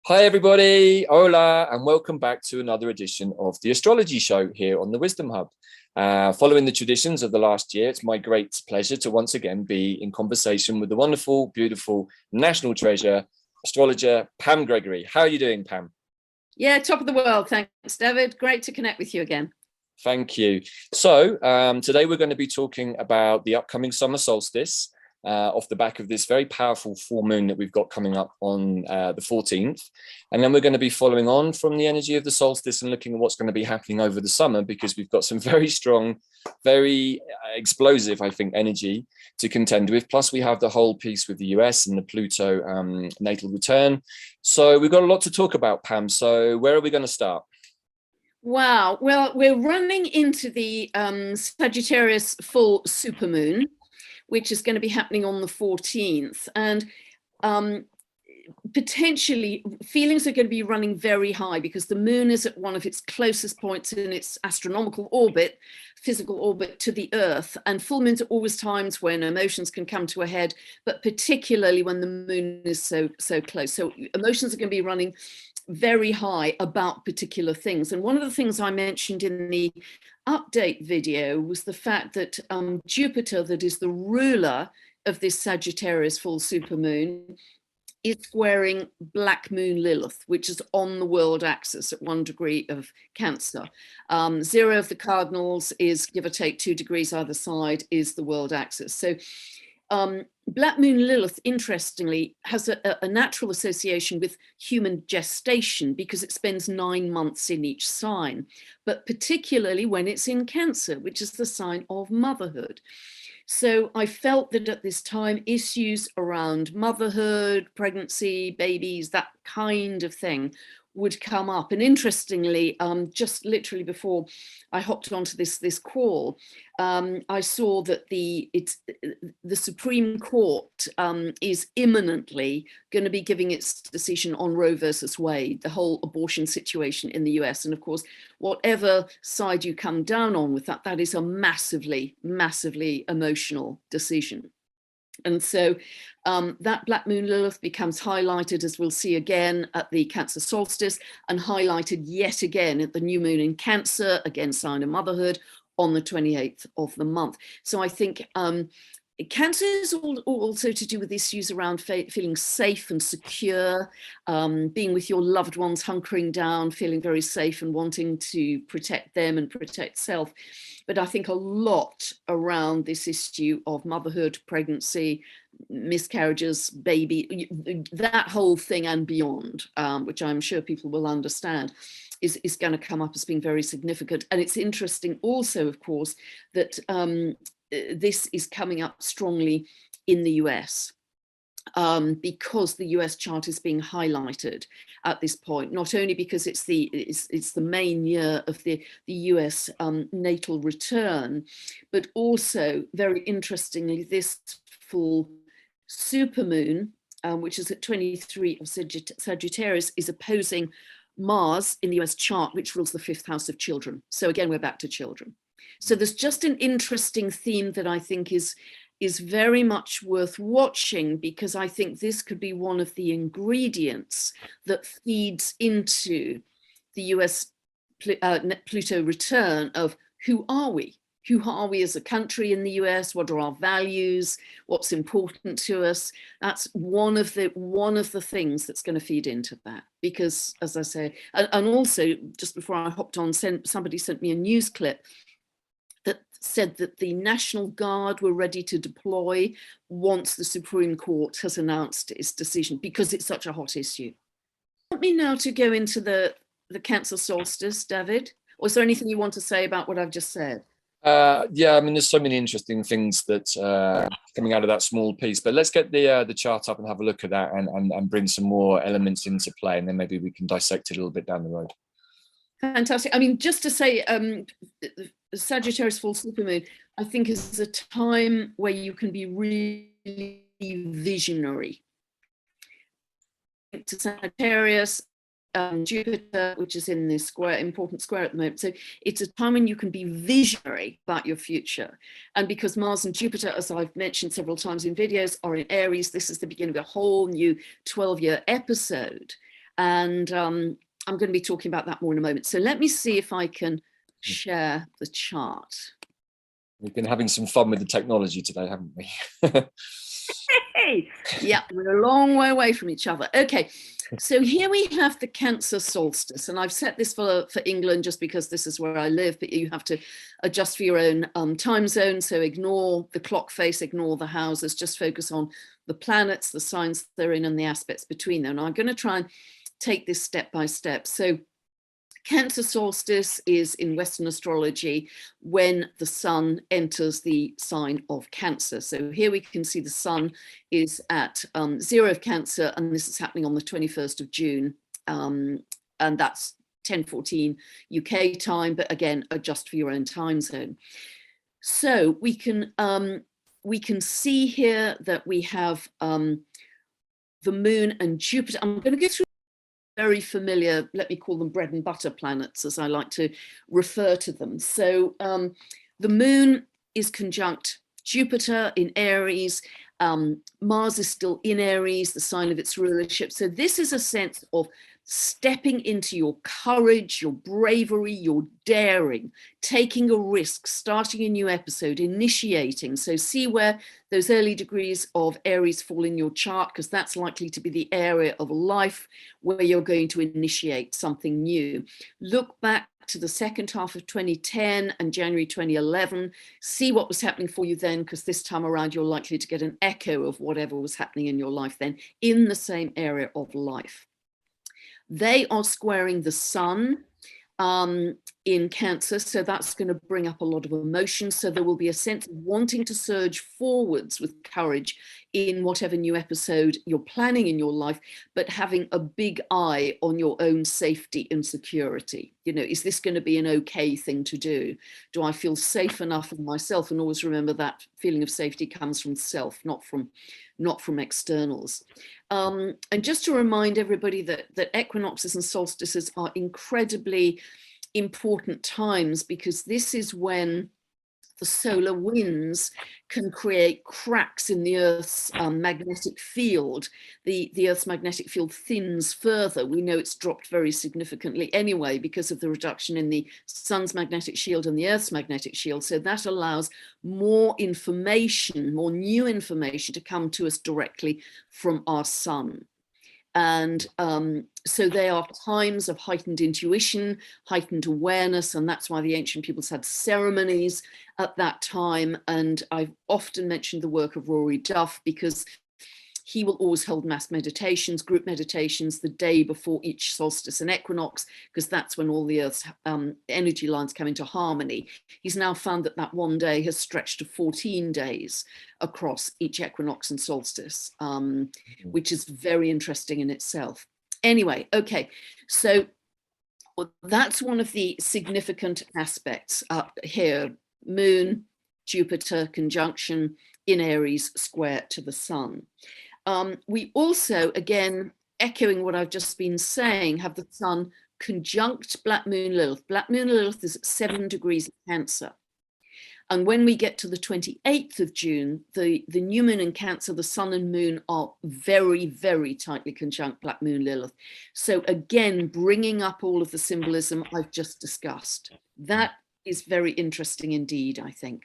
Hi everybody, hola, and welcome back to another edition of the Astrology Show here on the Wisdom Hub. Following the traditions of the last year, it's my great pleasure to once again be in conversation with the wonderful, beautiful national treasure, astrologer Pam Gregory. How are you doing, Pam? Yeah, top of the world. Thanks, David. Great to connect with you again. Thank you. So today we're going to be talking about the upcoming summer solstice off the back of this very powerful full moon that we've got coming up on the 14th. And then we're going to be following on from the energy of the solstice and looking at what's going to be happening over the summer, because we've got some very strong, very explosive, I think, energy to contend with. Plus, we have the whole piece with the US and the Pluto natal return. So we've got a lot to talk about, Pam. So where are we going to start? Wow. Well, we're running into the Sagittarius full supermoon, which is going to be happening on the 14th. And potentially feelings are going to be running very high because the moon is at one of its closest points in its astronomical orbit, physical orbit to the Earth. And full moons are always times when emotions can come to a head, but particularly when the moon is so close. So emotions are going to be running very high about particular things. And one of the things I mentioned in the update video was the fact that Jupiter, that is the ruler of this Sagittarius full supermoon, is squaring Black Moon Lilith, which is on the world axis at 1 degree of Cancer. 0 of the cardinals is, give or take, 2 degrees either side, is the world axis. So Black Moon Lilith, interestingly, has a natural association with human gestation because it spends 9 months in each sign, but particularly when it's in Cancer, which is the sign of motherhood. So I felt that at this time, issues around motherhood, pregnancy, babies, that kind of thing would come up. And interestingly, just literally before I hopped onto this call, I saw that the Supreme Court is imminently going to be giving its decision on Roe versus Wade, the whole abortion situation in the US. And of course, whatever side you come down on with that, that is a massively, massively emotional decision. And so that Black Moon Lilith becomes highlighted, as we'll see again, at the Cancer Solstice, and highlighted yet again at the new moon in Cancer, again, sign of motherhood, on the 28th of the month. So I think Cancer is also to do with issues around feeling safe and secure, being with your loved ones, hunkering down, feeling very safe and wanting to protect them and protect self. But I think a lot around this issue of motherhood, pregnancy, miscarriages, baby, that whole thing and beyond, which I'm sure people will understand, is going to come up as being very significant. And it's interesting also, of course, that this is coming up strongly in the US. Because the US chart is being highlighted at this point, not only because it's the main year of the US natal return, but also, very interestingly, this full supermoon, which is at 23 of Sagittarius, is opposing Mars in the US chart, which rules the 5th house of children. So again, we're back to children. So there's just an interesting theme that I think is very much worth watching, because I think this could be one of the ingredients that feeds into the US Pluto return of who are we? Who are we as a country in the US? What are our values? What's important to us? That's one of the things that's going to feed into that. Because, as I say, and also just before I hopped on, somebody sent me a news clip that said that the National Guard were ready to deploy once the Supreme Court has announced its decision, because it's such a hot issue. Want me now to go into the Cancer Solstice, David? Or is there anything you want to say about what I've just said? Yeah, I mean, there's so many interesting things that coming out of that small piece, but let's get the chart up and have a look at that and bring some more elements into play, and then maybe we can dissect it a little bit down the road. Fantastic. I mean, just to say, Sagittarius full supermoon, I think, is a time where you can be really visionary. To Sagittarius, Jupiter, which is in this important square at the moment. So it's a time when you can be visionary about your future. And because Mars and Jupiter, as I've mentioned several times in videos, are in Aries, this is the beginning of a whole new 12-year episode. And I'm going to be talking about that more in a moment. So let me see if I can share the chart. We've been having some fun with the technology today, haven't we? Hey, yeah, we're a long way away from each other. Okay, so here we have the Cancer Solstice, and I've set this for England just because this is where I live, but you have to adjust for your own time zone, so ignore the clock face, ignore the houses, just focus on the planets, the signs they're in, and the aspects between them. And I'm going to try and take this step by step. So Cancer solstice is in Western astrology when the sun enters the sign of Cancer. So here we can see the sun is at 0 of Cancer, and this is happening on the 21st of June. And that's 10:14 UK time, but again, adjust for your own time zone. So we can see here that we have the moon and Jupiter. I'm going to go through very familiar, let me call them bread and butter planets, as I like to refer to them. So the moon is conjunct Jupiter in Aries. Mars is still in Aries, the sign of its rulership. So this is a sense of stepping into your courage, your bravery, your daring, taking a risk, starting a new episode, initiating. So see where those early degrees of Aries fall in your chart, because that's likely to be the area of life where you're going to initiate something new. Look back to the second half of 2010 and January 2011, see what was happening for you then, because this time around you're likely to get an echo of whatever was happening in your life then in the same area of life. They are squaring the sun in Cancer, so that's going to bring up a lot of emotion. So there will be a sense of wanting to surge forwards with courage in whatever new episode you're planning in your life, but having a big eye on your own safety and security. You know, is this going to be an okay thing to do? Do I feel safe enough in myself? And always remember that feeling of safety comes from self, not from externals. And just to remind everybody that equinoxes and solstices are incredibly important times, because this is when the solar winds can create cracks in the Earth's magnetic field. The Earth's magnetic field thins further. We know it's dropped very significantly anyway because of the reduction in the sun's magnetic shield and the Earth's magnetic shield. So that allows more information, more new information to come to us directly from our sun. And so they are times of heightened intuition, heightened awareness, and that's why the ancient peoples had ceremonies at that time. And I've often mentioned the work of Rory Duff, because he will always hold mass meditations, group meditations, the day before each solstice and equinox, because that's when all the Earth's energy lines come into harmony. He's now found that that one day has stretched to 14 days across each equinox and solstice, which is very interesting in itself. Anyway, okay, so that's one of the significant aspects here. Moon, Jupiter conjunction in Aries, square to the sun. We also, again, echoing what I've just been saying, have the sun conjunct Black Moon Lilith. Black Moon Lilith is at 7 degrees of Cancer. And when we get to the 28th of June, the new moon in Cancer, the sun and moon are very, very tightly conjunct Black Moon Lilith. So again, bringing up all of the symbolism I've just discussed. That is very interesting indeed, I think.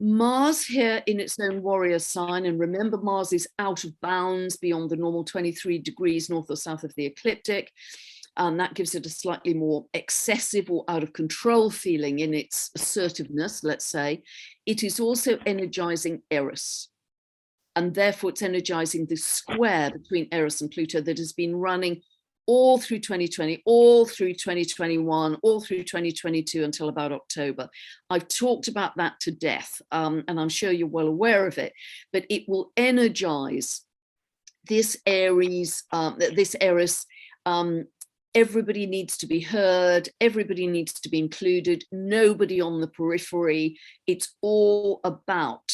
Mars here in its own warrior sign, and remember Mars is out of bounds beyond the normal 23 degrees north or south of the ecliptic, and that gives it a slightly more excessive or out of control feeling in its assertiveness, let's say. It is also energizing Eris, and therefore it's energizing the square between Eris and Pluto that has been running all through 2020, all through 2021, all through 2022 until about October. I've talked about that to death, and I'm sure you're well aware of it, but it will energize this Aries, everybody needs to be heard, everybody needs to be included, nobody on the periphery. It's all about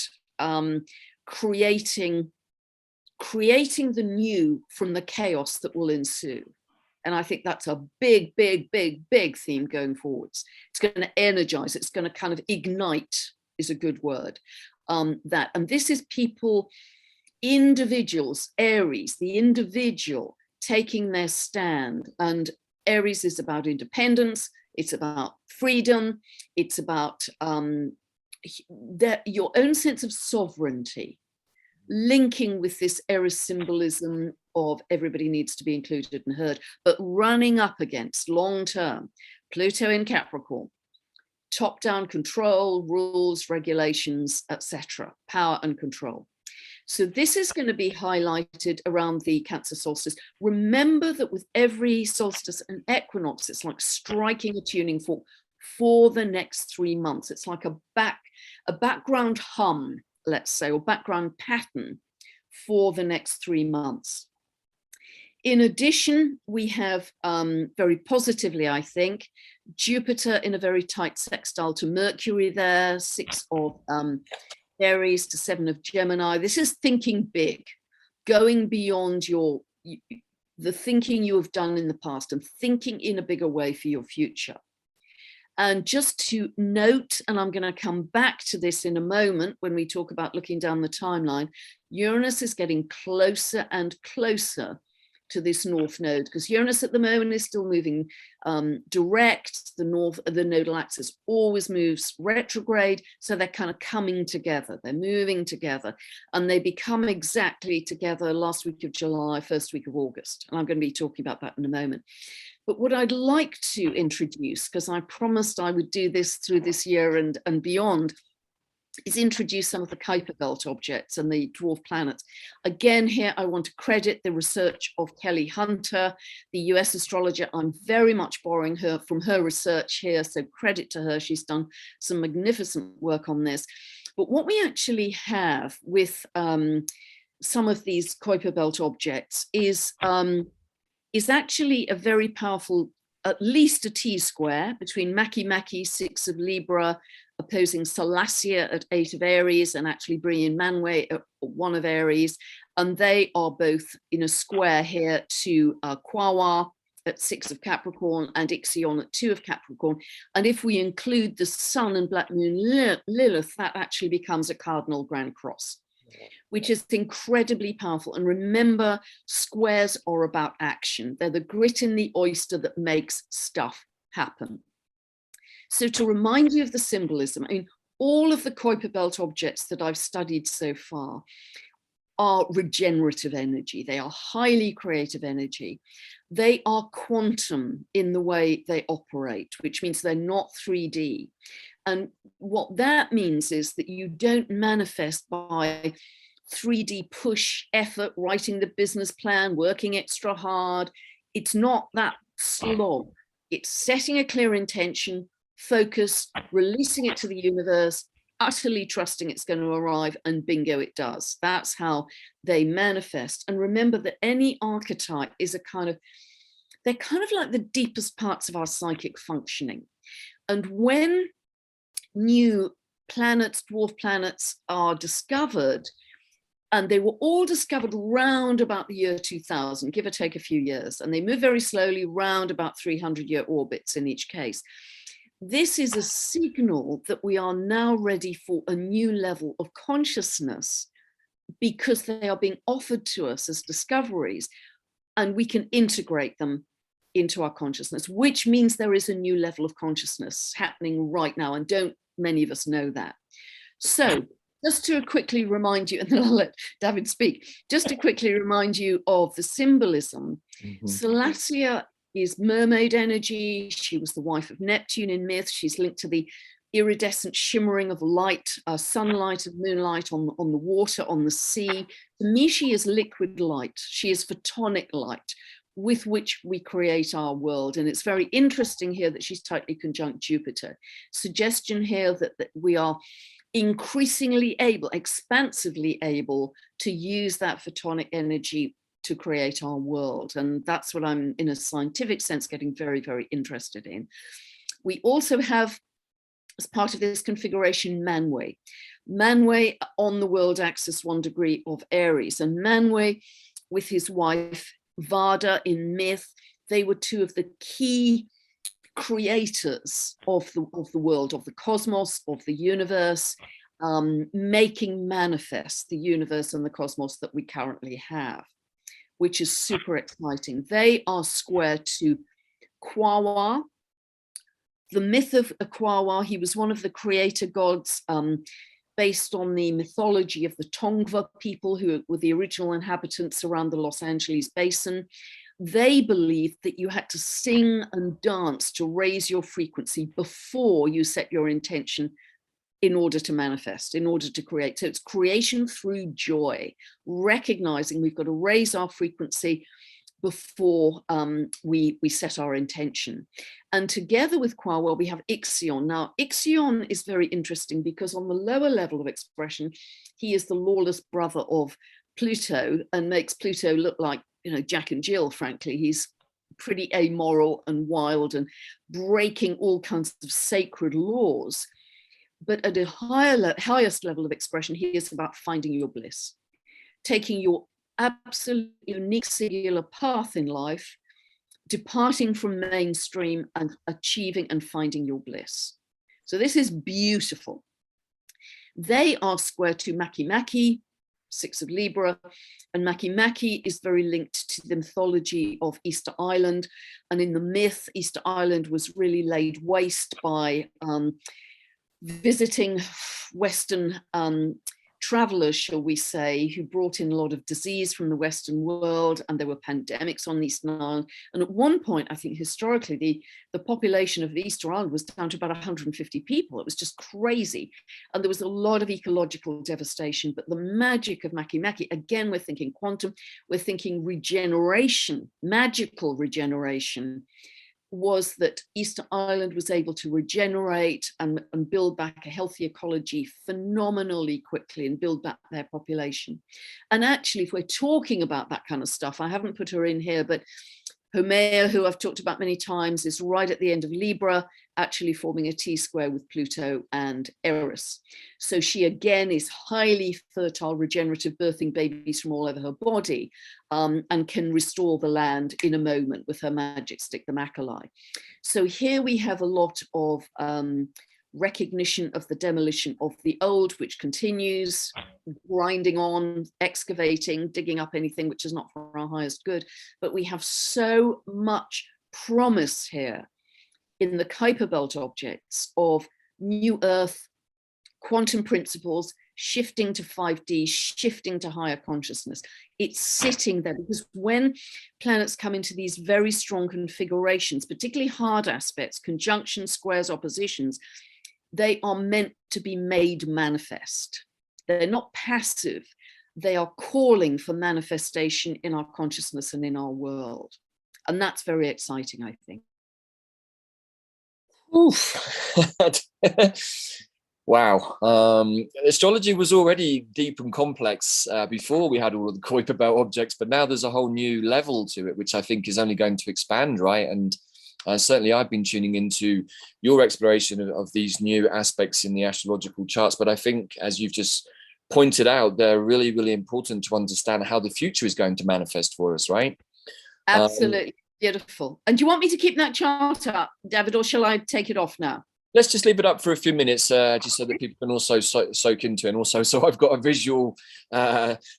creating the new from the chaos that will ensue. And I think that's a big, big, big, big theme going forwards. It's going to energize, it's going to kind of ignite, is a good word. That, and this is people, individuals, Aries, the individual, taking their stand. And Aries is about independence, it's about freedom, it's about your own sense of sovereignty, linking with this Eris symbolism of everybody needs to be included and heard, but running up against long-term Pluto in Capricorn, top-down control, rules, regulations, etc., power and control. So this is going to be highlighted around the Cancer solstice. Remember that with every solstice and equinox, it's like striking a tuning fork for the next 3 months. It's like a background hum, let's say, or background pattern for the next 3 months. In addition, we have very positively, I think, Jupiter in a very tight sextile to Mercury there, 6 of Aries to 7 of Gemini. This is thinking big, going beyond the thinking you have done in the past and thinking in a bigger way for your future. And just to note, and I'm going to come back to this in a moment when we talk about looking down the timeline, Uranus is getting closer and closer to this north node, because Uranus at the moment is still moving direct. The nodal axis always moves retrograde, so they're kind of coming together, they're moving together, and they become exactly together last week of July, first week of August, and I'm going to be talking about that in a moment. But what I'd like to introduce, because I promised I would do this through this year and beyond, is introduce some of the Kuiper Belt objects and the dwarf planets. Again, here I want to credit the research of Kelly Hunter, the US astrologer. I'm very much borrowing her from her research here, so credit to her. She's done some magnificent work on this. But what we actually have with some of these Kuiper Belt objects is actually a very powerful, at least a T-square between Maki, 6 of Libra, opposing Salacia at 8 of Aries, and actually bringing Manwë at 1 of Aries. And they are both in a square here to Quawa at 6 of Capricorn and Ixeon at 2 of Capricorn. And if we include the Sun and Black Moon Lilith, that actually becomes a cardinal grand cross, which is incredibly powerful. And remember, squares are about action. They're the grit in the oyster that makes stuff happen. So to remind you of the symbolism, I mean, all of the Kuiper Belt objects that I've studied so far are regenerative energy. They are highly creative energy. They are quantum in the way they operate, which means they're not 3D. And what that means is that you don't manifest by 3D push effort, writing the business plan, working extra hard. It's not that slog. It's setting a clear intention, focus, releasing it to the universe, utterly trusting it's going to arrive, and bingo, it does. That's how they manifest. And remember that any archetype is they're kind of like the deepest parts of our psychic functioning. And when new planets, dwarf planets, are discovered, and they were all discovered round about the year 2000, give or take a few years, and they move very slowly round about 300-year orbits in each case. This is a signal that we are now ready for a new level of consciousness, because they are being offered to us as discoveries, and we can integrate them into our consciousness, which means there is a new level of consciousness happening right now, and don't many of us know that. So just to quickly remind you, and then I'll let Davyd speak, just to quickly remind you of the symbolism. Salacia is mermaid energy. She was the wife of Neptune in myth. She's linked to the iridescent shimmering of light, sunlight and moonlight on the water, on the sea. To me, she is liquid light. She is photonic light with which we create our world. And it's very interesting here that she's tightly conjunct Jupiter. Suggestion here that we are increasingly able, expansively able to use that photonic energy to create our world. And that's what I'm, in a scientific sense, getting very, very interested in. We also have, as part of this configuration, Manwë. Manwë on the world axis, 1 degree of Aries. And Manwë with his wife, Vada in myth, they were 2 of the key creators of the world, of the cosmos, of the universe, making manifest the universe and the cosmos that we currently have. which is super exciting. They are square to Kwawa. The myth of Kwawa, he was one of the creator gods, based on the mythology of the Tongva people, who were the original inhabitants around the Los Angeles basin. They believed that you had to sing and dance to raise your frequency before you set your intention in order to manifest, in order to create. So it's creation through joy, recognizing we've got to raise our frequency before we set our intention. And together with Kwawa, we have Ixeon. Now, Ixeon is very interesting because on the lower level of expression, he is the lawless brother of Pluto and makes Pluto look like, Jack and Jill, frankly. He's pretty amoral and wild and breaking all kinds of sacred laws. But at a highest level of expression, he is about finding your bliss, taking your absolutely unique singular path in life, departing from mainstream and achieving and finding your bliss. So this is beautiful. They are square to Maki Maki, 6 of Libra, and Maki Maki is very linked to the mythology of Easter Island. And in the myth, Easter Island was really laid waste by visiting Western travelers, shall we say, who brought in a lot of disease from the Western world, and there were pandemics on Easter Island. And at one point, I think historically, the population of the Easter Island was down to about 150 people. It was just crazy. And there was a lot of ecological devastation. But the magic of Maki Maki, again, we're thinking quantum, we're thinking regeneration, magical regeneration, was that Easter Island was able to regenerate and build back a healthy ecology phenomenally quickly and build back their population. And actually, if we're talking about that kind of stuff, I haven't put her in here, but Haumea, who I've talked about many times, is right at the end of Libra, actually forming a T-square with Pluto and Eris. So she again is highly fertile, regenerative, birthing babies from all over her body, and can restore the land in a moment with her magic stick, the Makalai. So here we have a lot of recognition of the demolition of the old, which continues, grinding on, excavating, digging up anything which is not for our highest good. But we have so much promise here in the Kuiper Belt objects of new earth, quantum principles, shifting to 5D, shifting to higher consciousness. It's sitting there because when planets come into these very strong configurations, particularly hard aspects, conjunctions, squares, oppositions, they are meant to be made manifest. They're not passive. They are calling for manifestation in our consciousness and in our world. And that's very exciting, I think. Oof. Wow. Astrology was already deep and complex before we had all of the Kuiper Belt objects, but now there's a whole new level to it, which I think is only going to expand, right? And certainly I've been tuning into your exploration of these new aspects in the astrological charts, but I think, as you've just pointed out, they're really, really important to understand how the future is going to manifest for us, right? Absolutely. Beautiful. And do you want me to keep that chart up, David, or shall I take it off now? Let's just leave it up for a few minutes, just so that people can also soak into it, and also so I've got a visual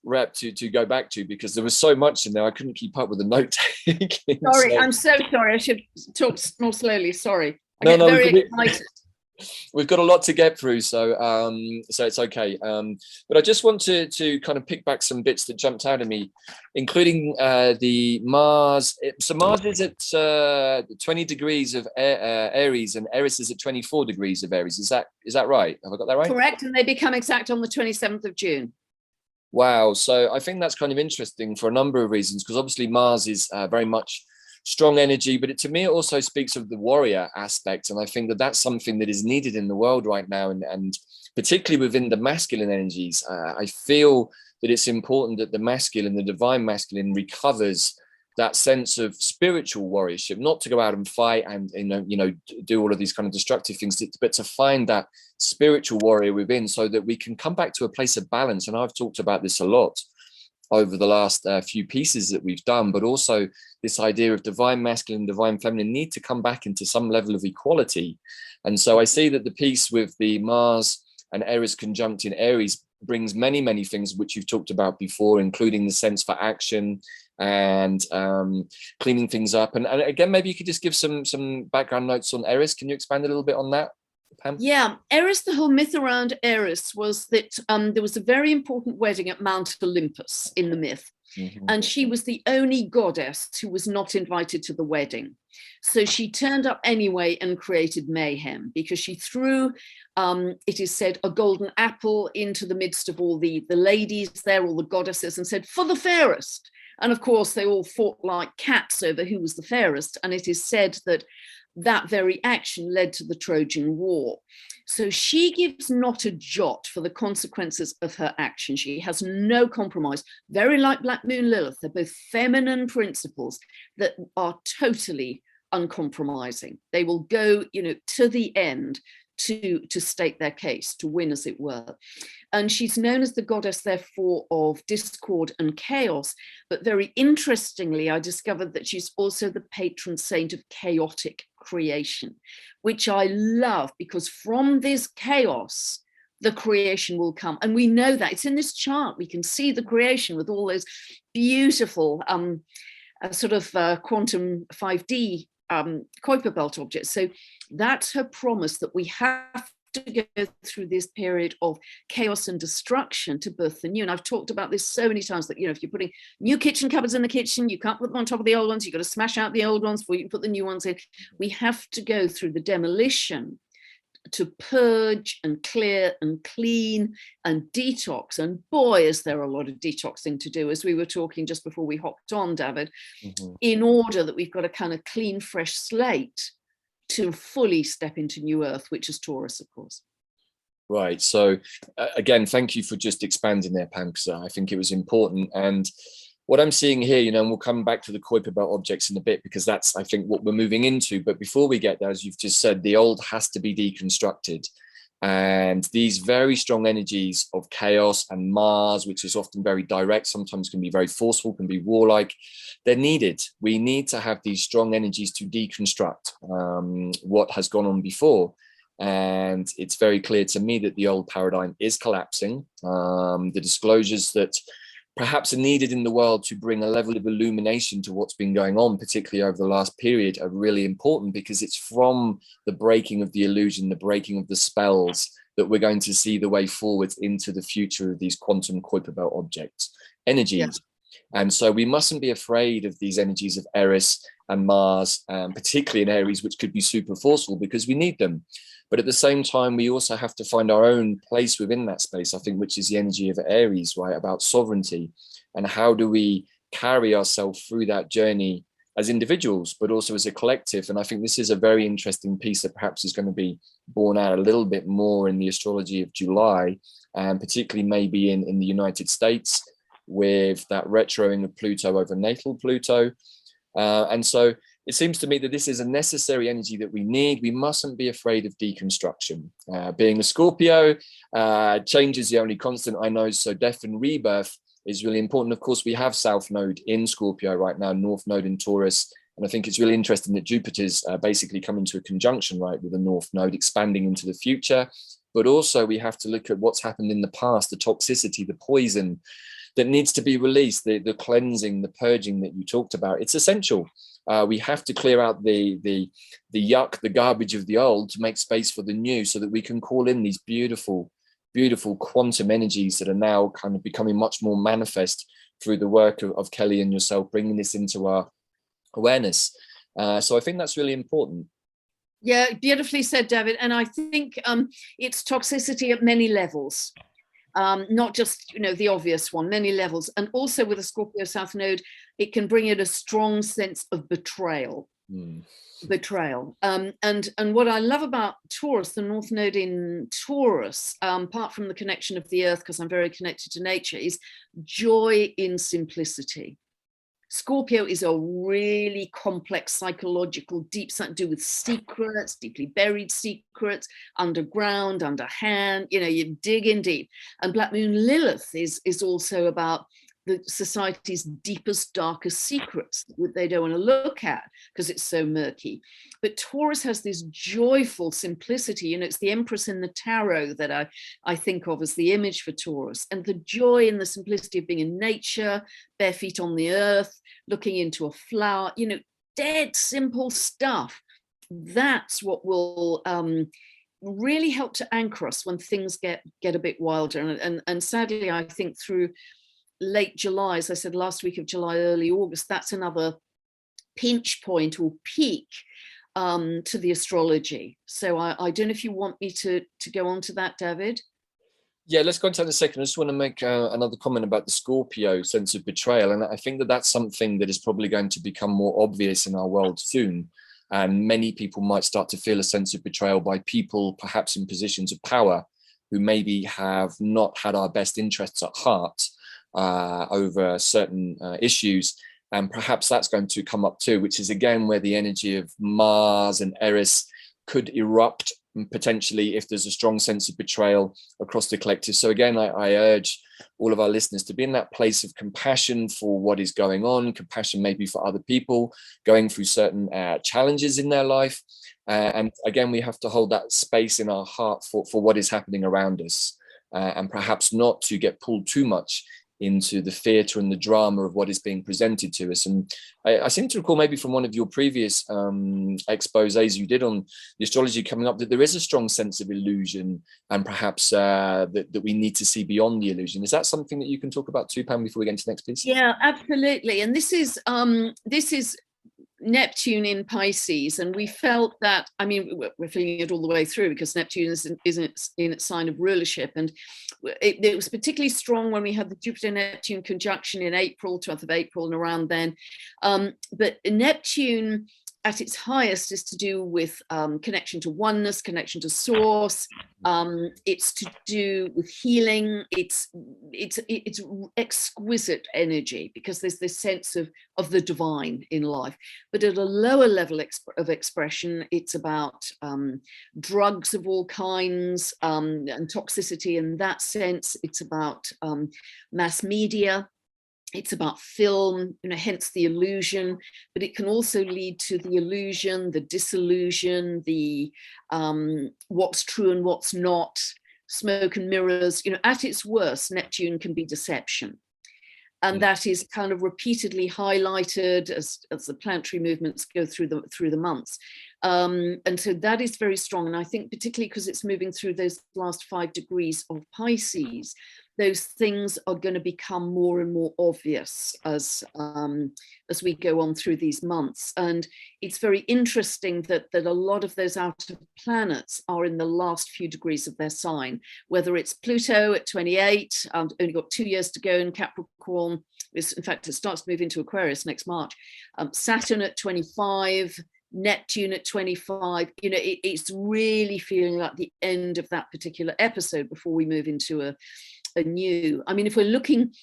rep to go back to, because there was so much in there I couldn't keep up with the note taking. Sorry, so. I'm so sorry. I should talk more slowly. Sorry. I get very excited. We've got a lot to get through, so it's okay. But I just want to kind of pick back some bits that jumped out at me, including the Mars. So Mars is at 20 degrees of Aries, and Eris is at 24 degrees of Aries. Is that right? Have I got that right? Correct, and they become exact on the 27th of June. Wow. So I think that's kind of interesting for a number of reasons, because obviously Mars is very much strong energy, but to me it also speaks of the warrior aspect, and I think that that's something that is needed in the world right now, and particularly within the masculine energies. I feel that it's important that the masculine, the divine masculine, recovers that sense of spiritual warriorship, not to go out and fight and do all of these kind of destructive things, but to find that spiritual warrior within, so that we can come back to a place of balance. And I've talked about this a lot over the last few pieces that we've done, but also this idea of divine masculine, divine feminine need to come back into some level of equality. And so I see that the piece with the Mars and Eris conjunct in Aries brings many, many things which you've talked about before, including the sense for action and cleaning things up. And again, maybe you could just give some background notes on Eris. Can you expand a little bit on that, Pam? Yeah, Eris, the whole myth around Eris was that there was a very important wedding at Mount Olympus in the myth. Mm-hmm. And she was the only goddess who was not invited to the wedding. So she turned up anyway and created mayhem because she threw, it is said, a golden apple into the midst of all the ladies there, all the goddesses, and said, "For the fairest." And of course, they all fought like cats over who was the fairest. And it is said that that very action led to the Trojan War. So she gives not a jot for the consequences of her action. She has no compromise, very like Black Moon Lilith. They're both feminine principles that are totally uncompromising. They will go, to the end to state their case, to win, as it were. And she's known as the goddess, therefore, of discord and chaos. But very interestingly, I discovered that she's also the patron saint of chaotic creation, which I love, because from this chaos, the creation will come. And we know that. It's in this chart. We can see the creation with all those beautiful quantum 5D Kuiper Belt objects. So that's her promise, that we have to go through this period of chaos and destruction to birth the new. And I've talked about this so many times that, if you're putting new kitchen cupboards in the kitchen, you can't put them on top of the old ones. You've got to smash out the old ones before you can put the new ones in. We have to go through the demolition to purge and clear and clean and detox. And boy, is there a lot of detoxing to do, as we were talking just before we hopped on, Davyd, in order that we've got a kind of clean, fresh slate to fully step into new earth, which is Taurus, of course. Right. So again, thank you for just expanding there, Pam, because I think it was important. And what I'm seeing here, and we'll come back to the Kuiper Belt objects in a bit, because that's, I think, what we're moving into. But before we get there, as you've just said, the old has to be deconstructed. And these very strong energies of chaos and Mars, which is often very direct, sometimes can be very forceful, can be warlike, they're needed. We need to have these strong energies to deconstruct what has gone on before. And it's very clear to me that the old paradigm is collapsing. The disclosures that perhaps are needed in the world to bring a level of illumination to what's been going on, particularly over the last period, are really important, because it's from the breaking of the illusion, the breaking of the spells, that we're going to see the way forward into the future of these quantum Kuiper Belt objects, energies. Yeah. And so we mustn't be afraid of these energies of Eris and Mars, particularly in Aries, which could be super forceful, because we need them. But at the same time, we also have to find our own place within that space, I think, which is the energy of Aries, right? About sovereignty, and how do we carry ourselves through that journey as individuals, but also as a collective. And I think this is a very interesting piece that perhaps is going to be borne out a little bit more in the astrology of July, and particularly maybe in the United States, with that retroing of Pluto over natal Pluto. And so it seems to me that this is a necessary energy that we need. We mustn't be afraid of deconstruction. Being a Scorpio, change is the only constant, I know, so death and rebirth is really important. Of course, we have South Node in Scorpio right now, North Node in Taurus, and I think it's really interesting that Jupiter's basically come into a conjunction, right, with the North Node, expanding into the future. But also we have to look at what's happened in the past, the toxicity, the poison that needs to be released, the cleansing, the purging that you talked about. It's essential. We have to clear out the yuck, the garbage of the old, to make space for the new, so that we can call in these beautiful, beautiful quantum energies that are now kind of becoming much more manifest through the work of Kelly and yourself, bringing this into our awareness. So I think that's really important. Yeah, beautifully said, Davyd. And I think it's toxicity at many levels. Not just, the obvious one, many levels. And also with a Scorpio South Node, it can bring in a strong sense of betrayal. Betrayal. And what I love about Taurus, the North Node in Taurus, apart from the connection of the earth, because I'm very connected to nature, is joy in simplicity. Scorpio is a really complex psychological, deep something to do with secrets, deeply buried secrets, underground, underhand, you dig in deep. And Black Moon Lilith is also about the society's deepest, darkest secrets that they don't want to look at because it's so murky. But Taurus has this joyful simplicity, and it's the Empress in the tarot that I think of as the image for Taurus, and the joy and the simplicity of being in nature, bare feet on the earth, looking into a flower, you know, dead simple stuff. That's what will really help to anchor us when things get a bit wilder. And sadly, I think through late July, as I said, last week of July, early August, that's another pinch point or peak to the astrology. So I don't know if you want me to go on to that, David. Yeah, let's go into that in a second. I just want to make another comment about the Scorpio sense of betrayal. And I think that that's something that is probably going to become more obvious in our world soon. And many people might start to feel a sense of betrayal by people, perhaps in positions of power, who maybe have not had our best interests at heart over certain issues. And perhaps that's going to come up too, which is again where the energy of Mars and Eris could erupt potentially if there's a strong sense of betrayal across the collective. So again, I urge all of our listeners to be in that place of compassion for what is going on, compassion maybe for other people going through certain challenges in their life. And again, we have to hold that space in our heart for what is happening around us, and perhaps not to get pulled too much into the theatre and the drama of what is being presented to us. And I seem to recall maybe from one of your previous exposés you did on the astrology coming up that there is a strong sense of illusion, and perhaps that we need to see beyond the illusion. Is that something that you can talk about too, Pam, before we get into the next piece? Yeah, absolutely. And this is Neptune in Pisces, and we felt that, I mean, we're feeling it all the way through because Neptune is in its sign of rulership, and it was particularly strong when we had the Jupiter-Neptune conjunction in April, 12th of April and around then. But Neptune at its highest is to do with connection to oneness, connection to source. It's to do with healing. It's exquisite energy because there's this sense of the divine in life. But at a lower level of expression, it's about drugs of all kinds and toxicity in that sense. It's about mass media. It's about film, you know, hence the illusion, but it can also lead to the illusion, the disillusion, the what's true and what's not, smoke and mirrors. You know, at its worst, Neptune can be deception. And that is kind of repeatedly highlighted as the planetary movements go through the months. And so that is very strong. And I think particularly because it's moving through those last 5 degrees of Pisces, those things are going to become more and more obvious as we go on through these months. And it's very interesting that a lot of those outer planets are in the last few degrees of their sign, whether it's Pluto at 28, only got 2 years to go in Capricorn. In fact, it starts to move into Aquarius next March. Saturn at 25, Neptune at 25. You know, it's really feeling like the end of that particular episode before we move into a new. I mean, if we're looking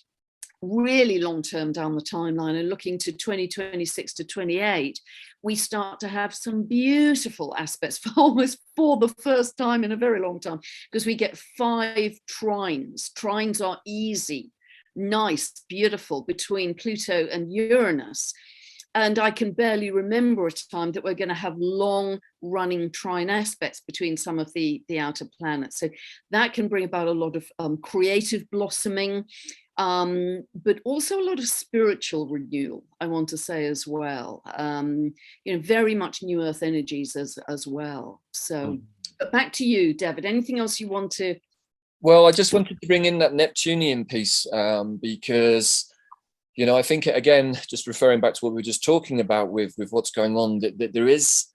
really long term down the timeline and looking to 2026 to 28, we start to have some beautiful aspects for the first time in a very long time, because we get 5 trines. Trines are easy, nice, beautiful between Pluto and Uranus. And I can barely remember a time that we're going to have long running trine aspects between some of the outer planets. So that can bring about a lot of creative blossoming, but also a lot of spiritual renewal, I want to say as well. You know, very much new earth energies as well. So but back to you, David. Anything else you want to? Well, I just wanted to bring in that Neptunian piece because, you know, I think, again, just referring back to what we were just talking about with what's going on, that there is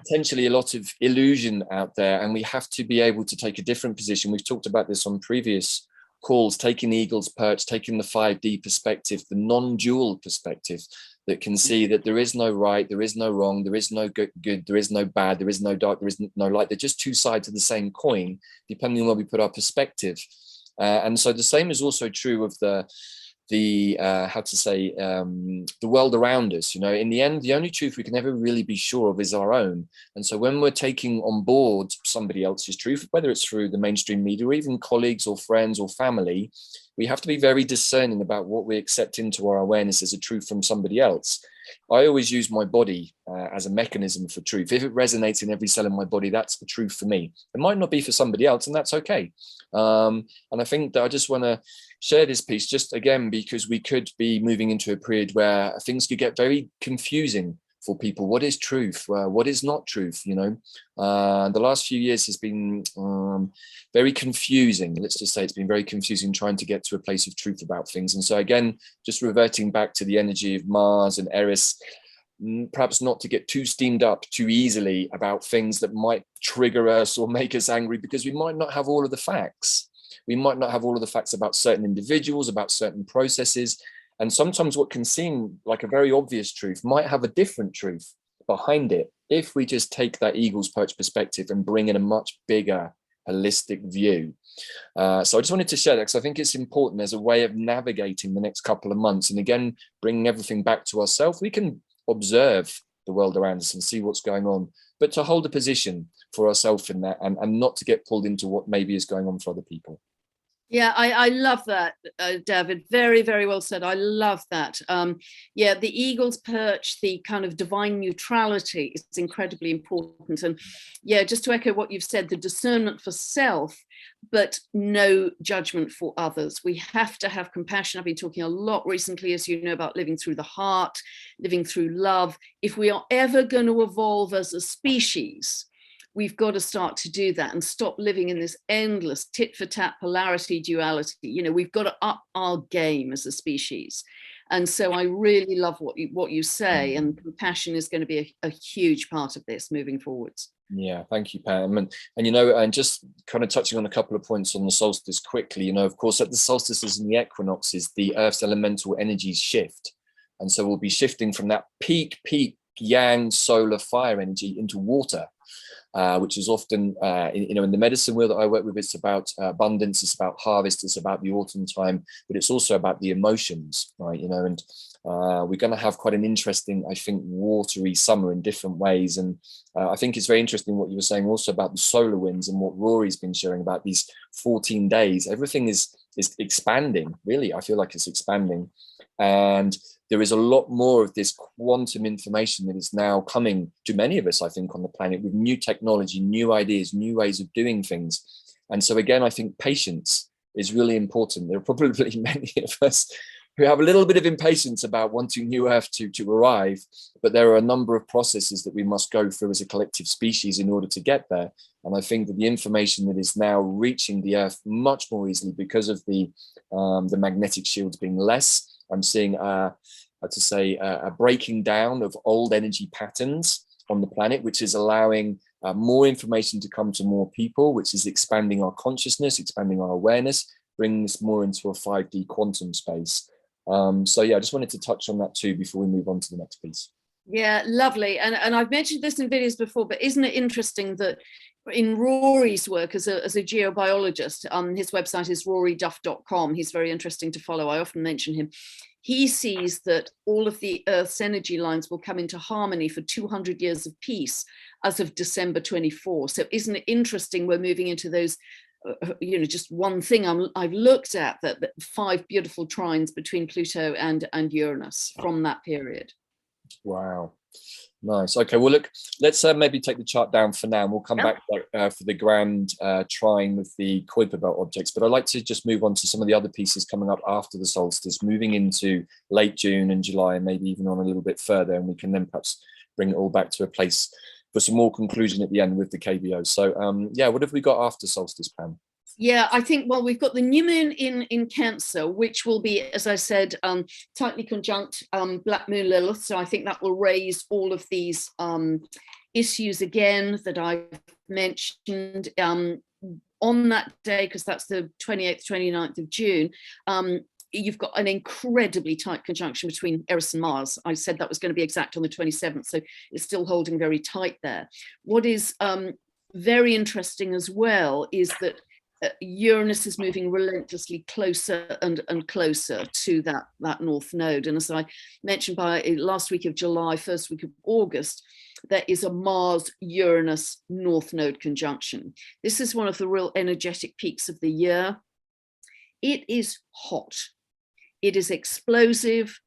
potentially a lot of illusion out there, and we have to be able to take a different position. We've talked about this on previous calls, taking the eagle's perch, taking the 5D perspective, the non-dual perspective that can see that there is no right, there is no wrong, there is no good, there is no bad, there is no dark, there is no light. They're just 2 sides of the same coin, depending on where we put our perspective. And so the same is also true of the world around us. You know, in the end, the only truth we can ever really be sure of is our own. And so when we're taking on board somebody else's truth, whether it's through the mainstream media or even colleagues or friends or family, we have to be very discerning about what we accept into our awareness as a truth from somebody else. I always use my body as a mechanism for truth. If it resonates in every cell in my body, that's the truth for me. It might not be for somebody else, and that's okay. And I think that I just want to share this piece just again, because we could be moving into a period where things could get very confusing for people. What is truth? What is not truth? You know, the last few years has been very confusing. Let's just say it's been very confusing trying to get to a place of truth about things. And so again, just reverting back to the energy of Mars and Eris, perhaps not to get too steamed up too easily about things that might trigger us or make us angry, because we might not have all of the facts. We might not have all of the facts about certain individuals, about certain processes. And sometimes what can seem like a very obvious truth might have a different truth behind it, if we just take that eagle's perch perspective and bring in a much bigger holistic view. So I just wanted to share that because I think it's important as a way of navigating the next couple of months. And again, bringing everything back to ourselves. We can observe the world around us and see what's going on, but to hold a position for ourselves in that, and not to get pulled into what maybe is going on for other people. Yeah, I love that, Davyd. Very, very well said. I love that. Yeah, the eagle's perch, the kind of divine neutrality is incredibly important. And yeah, just to echo what you've said, the discernment for self, but no judgment for others. We have to have compassion. I've been talking a lot recently, as you know, about living through the heart, living through love. If we are ever going to evolve as a species, we've got to start to do that and stop living in this endless tit for tat polarity duality. You know, we've got to up our game as a species. And so I really love what you say, and compassion is going to be a huge part of this moving forwards. Yeah, thank you, Pam. And you know, and just kind of touching on a couple of points on the solstice quickly, you know, of course, at the solstices and the equinoxes, the Earth's elemental energies shift. And so we'll be shifting from that peak yang solar fire energy into water. Which is often, in the medicine world that I work with, it's about abundance, it's about harvest, it's about the autumn time, but it's also about the emotions, right? You know, and we're going to have quite an interesting, I think, watery summer in different ways. And I think it's very interesting what you were saying also about the solar winds and what Rory's been sharing about these 14 days. Everything is expanding, really. I feel like it's expanding. And there is a lot more of this quantum information that is now coming to many of us, I think, on the planet with new technology, new ideas, new ways of doing things. And so again, I think patience is really important. There are probably many of us who have a little bit of impatience about wanting new Earth to arrive, but there are a number of processes that we must go through as a collective species in order to get there. And I think that the information that is now reaching the Earth much more easily because of the magnetic shields being less. I'm seeing a breaking down of old energy patterns on the planet, which is allowing more information to come to more people, which is expanding our consciousness, expanding our awareness, bringing us more into a 5D quantum space. So yeah, I just wanted to touch on that too before we move on to the next piece. Yeah, lovely. And I've mentioned this in videos before, but isn't it interesting that in Rory's work as a geobiologist, his website is roryduff.com. He's very interesting to follow. I often mention him. He sees that all of the Earth's energy lines will come into harmony for 200 years of peace as of December 24. So isn't it interesting we're moving into those, just one thing I've looked at, that 5 beautiful trines between Pluto and Uranus from that period. Wow. Nice. Okay, well, look, let's maybe take the chart down for now, and we'll come back for the grand trine with the Kuiper Belt objects. But I'd like to just move on to some of the other pieces coming up after the solstice, moving into late June and July, and maybe even on a little bit further, and we can then perhaps bring it all back to a place for some more conclusion at the end with the KBO. So, yeah, what have we got after solstice, Pam? Yeah, I think, well, we've got the new moon in Cancer, which will be, as I said, tightly conjunct Black Moon Lilith. So I think that will raise all of these issues again that I've mentioned on that day, because that's the 28th, 29th of June. You've got an incredibly tight conjunction between Eris and Mars. I said that was going to be exact on the 27th, so it's still holding very tight there. What is very interesting as well is that Uranus is moving relentlessly closer and closer to that north node. And as I mentioned, by last week of July, first week of August, there is a Mars-Uranus north node conjunction. This is one of the real energetic peaks of the year. it is hot. It is explosive,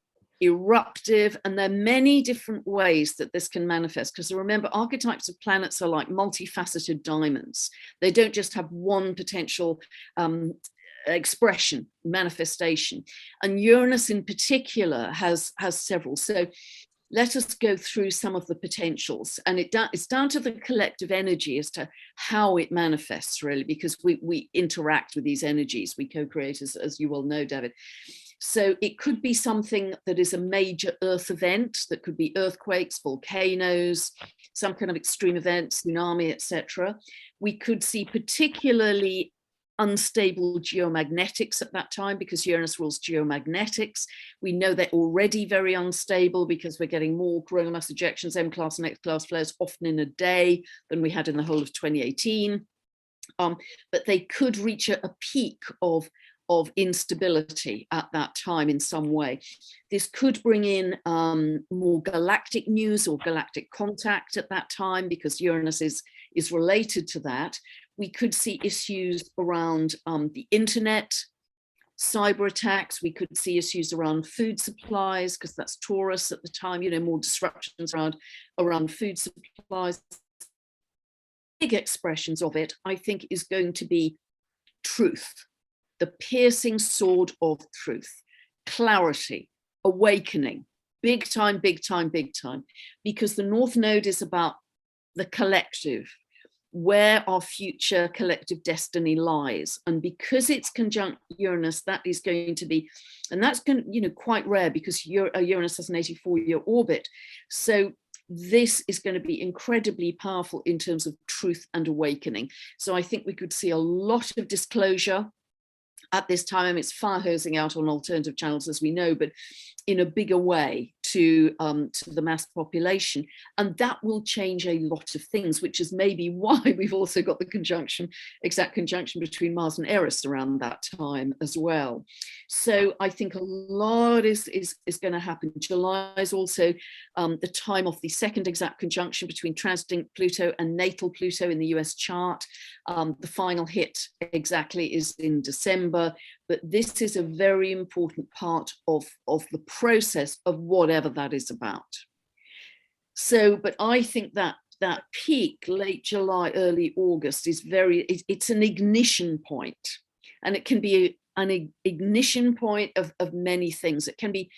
eruptive, and there are many different ways that this can manifest, because remember, archetypes of planets are like multifaceted diamonds. They don't just have one potential expression, manifestation, and Uranus in particular has several. So let us go through some of the potentials, and it's down to the collective energy as to how it manifests, really, because we interact with these energies, we co-create, as you well know, David. So it could be something that is a major earth event, that could be earthquakes, volcanoes, some kind of extreme event, tsunami, etc. We could see particularly unstable geomagnetics at that time, because Uranus rules geomagnetics. We know they're already very unstable because we're getting more coronal mass ejections, M-class and X-class flares often in a day than we had in the whole of 2018. But they could reach a peak of instability at that time in some way. This could bring in more galactic news or galactic contact at that time, because Uranus is related to that. We could see issues around the internet, cyber attacks. We could see issues around food supplies, because that's Taurus at the time, more disruptions around food supplies. Big expressions of it, I think, is going to be truth, the piercing sword of truth, clarity, awakening, big time, big time, big time, because the North Node is about the collective, where our future collective destiny lies. And because it's conjunct Uranus, that is going to be, and that's going to, quite rare, because Uranus has an 84-year orbit. So this is going to be incredibly powerful in terms of truth and awakening. So I think we could see a lot of disclosure at this time. It's fire hosing out on alternative channels, as we know, but in a bigger way to the mass population. And that will change a lot of things, which is maybe why we've also got the exact conjunction between Mars and Eris around that time as well. So I think a lot is going to happen. July is also the time of the second exact conjunction between transiting Pluto and natal Pluto in the US chart. The final hit exactly is in December, but this is a very important part of the process of whatever that is about. So, but I think that peak, late July, early August, is it's an ignition point, and it can be an ignition point of many things. It can be,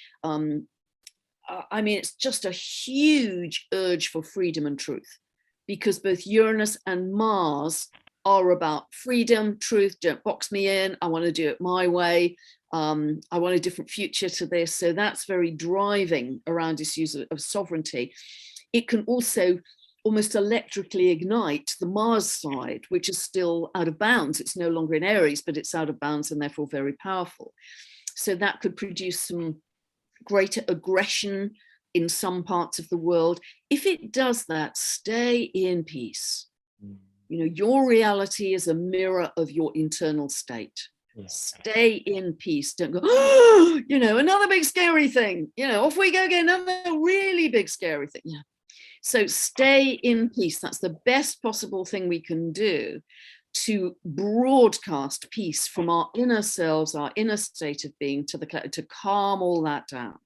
it's just a huge urge for freedom and truth, because both Uranus and Mars are about freedom, truth, don't box me in, I want to do it my way, I want a different future to this. So that's very driving around issues of sovereignty. It can also almost electrically ignite the Mars side, which is still out of bounds. It's no longer in Aries, but it's out of bounds and therefore very powerful. So that could produce some greater aggression in some parts of the world. If it does that, stay in peace. Your reality is a mirror of your internal state. Stay in peace. Don't go, another big scary thing. Off we go again, another really big scary thing. Yeah. So stay in peace. That's the best possible thing we can do to broadcast peace from our inner selves, our inner state of being, to calm all that down.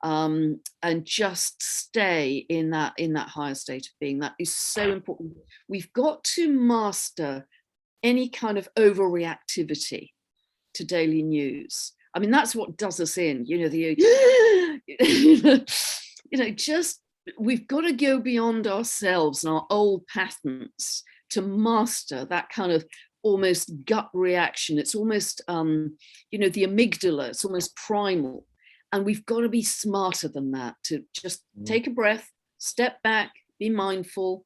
And just stay in that higher state of being. That is so important. We've got to master any kind of overreactivity to daily news. I mean, that's what does us in, just we've got to go beyond ourselves and our old patterns to master that kind of almost gut reaction. It's almost, the amygdala, it's almost primal. And we've got to be smarter than that, to just take a breath, step back, be mindful.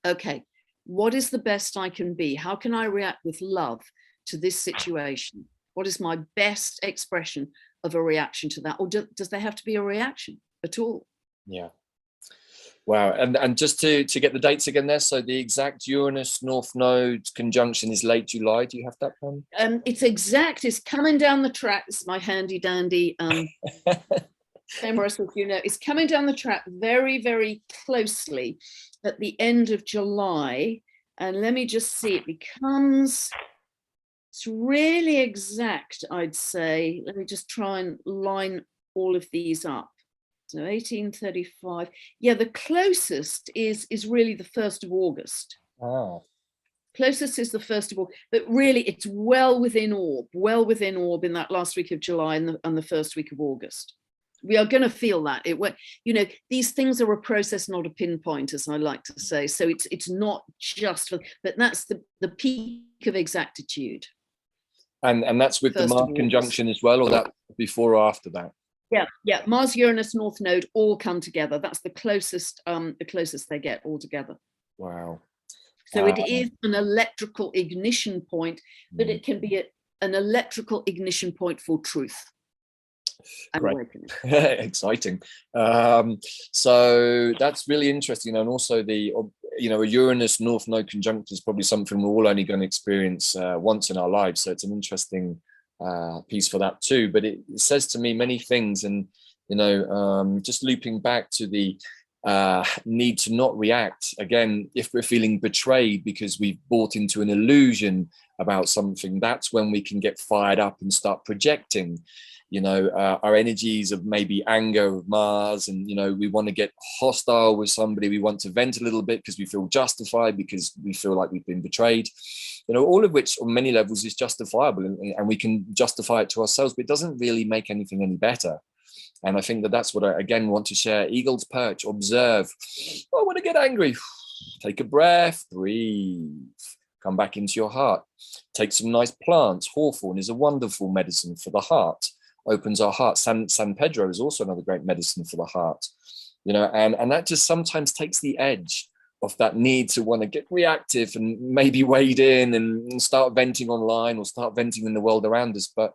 Okay, what is the best I can be? How can I react with love to this situation? What is my best expression of a reaction to that? Or does there have to be a reaction at all? Yeah. Wow. And just to get the dates again there, so the exact Uranus North Node conjunction is late July. Do you have that one? It's exact. It's coming down the track. This is my handy dandy it's coming down the track very, very closely at the end of July. And let me just see, it becomes It's really exact, I'd say. Let me just try and line all of these up. So 1835. Yeah, the closest is really the 1st of August. Oh. Closest is the 1st of August, but really it's well within orb in that last week of July and the 1st week of August. We are going to feel that. These things are a process, not a pinpoint, as I like to say. So it's not just, but that's the peak of exactitude. And that's with the Mars conjunction as well, or that before or after that? Yeah. Mars, Uranus, North Node all come together. That's the closest they get all together. Wow. So it is an electrical ignition point, but it can be an electrical ignition point for truth. Great. Exciting. So that's really interesting. And also a Uranus North Node conjunction is probably something we're all only going to experience once in our lives. So it's an interesting piece for that too. But it says to me many things. And, just looping back to the need to not react. Again, if we're feeling betrayed because we've bought into an illusion about something, that's when we can get fired up and start projecting. Our energies of maybe anger of Mars, and we want to get hostile with somebody. We want to vent a little bit because we feel justified, because we feel like we've been betrayed. All of which on many levels is justifiable, and we can justify it to ourselves, but it doesn't really make anything any better. And I think that's what I again want to share. Eagle's perch, observe. I want to get angry. Take a breath, breathe. Come back into your heart. Take some nice plants. Hawthorn is a wonderful medicine for the heart. Opens our heart. San Pedro is also another great medicine for the heart. And that just sometimes takes the edge of that need to want to get reactive and maybe wade in and start venting online or start venting in the world around us. But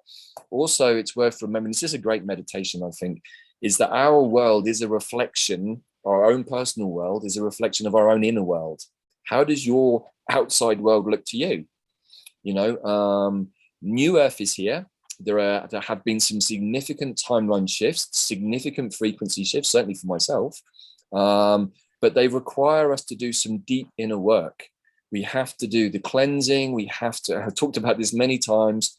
also it's worth remembering, this is a great meditation, I think, is that our world is a reflection, our own personal world is a reflection of our own inner world. How does your outside world look to you? New Earth is here. There have been some significant timeline shifts, significant frequency shifts, certainly for myself. But they require us to do some deep inner work. We have to do the cleansing. We have to, I've talked about this many times,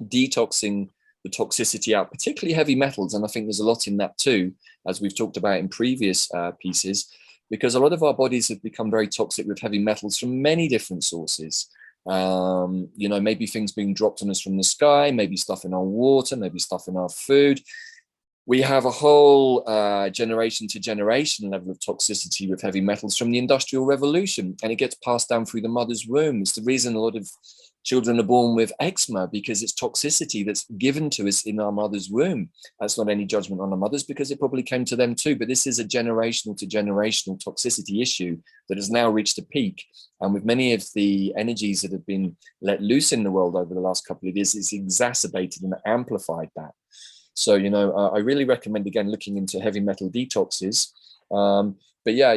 detoxing the toxicity out, particularly heavy metals. And I think there's a lot in that too, as we've talked about in previous pieces, because a lot of our bodies have become very toxic with heavy metals from many different sources. Maybe things being dropped on us from the sky, maybe stuff in our water, maybe stuff in our food. We have a whole generation to generation level of toxicity with heavy metals from the Industrial Revolution, and it gets passed down through the mother's womb. It's the reason a lot of children are born with eczema, because it's toxicity that's given to us in our mother's womb. That's not any judgment on our mothers, because it probably came to them too, but this is a generational to generational toxicity issue that has now reached a peak. And with many of the energies that have been let loose in the world over the last couple of years, it's exacerbated and amplified that. So, I really recommend, again, looking into heavy metal detoxes. But yeah,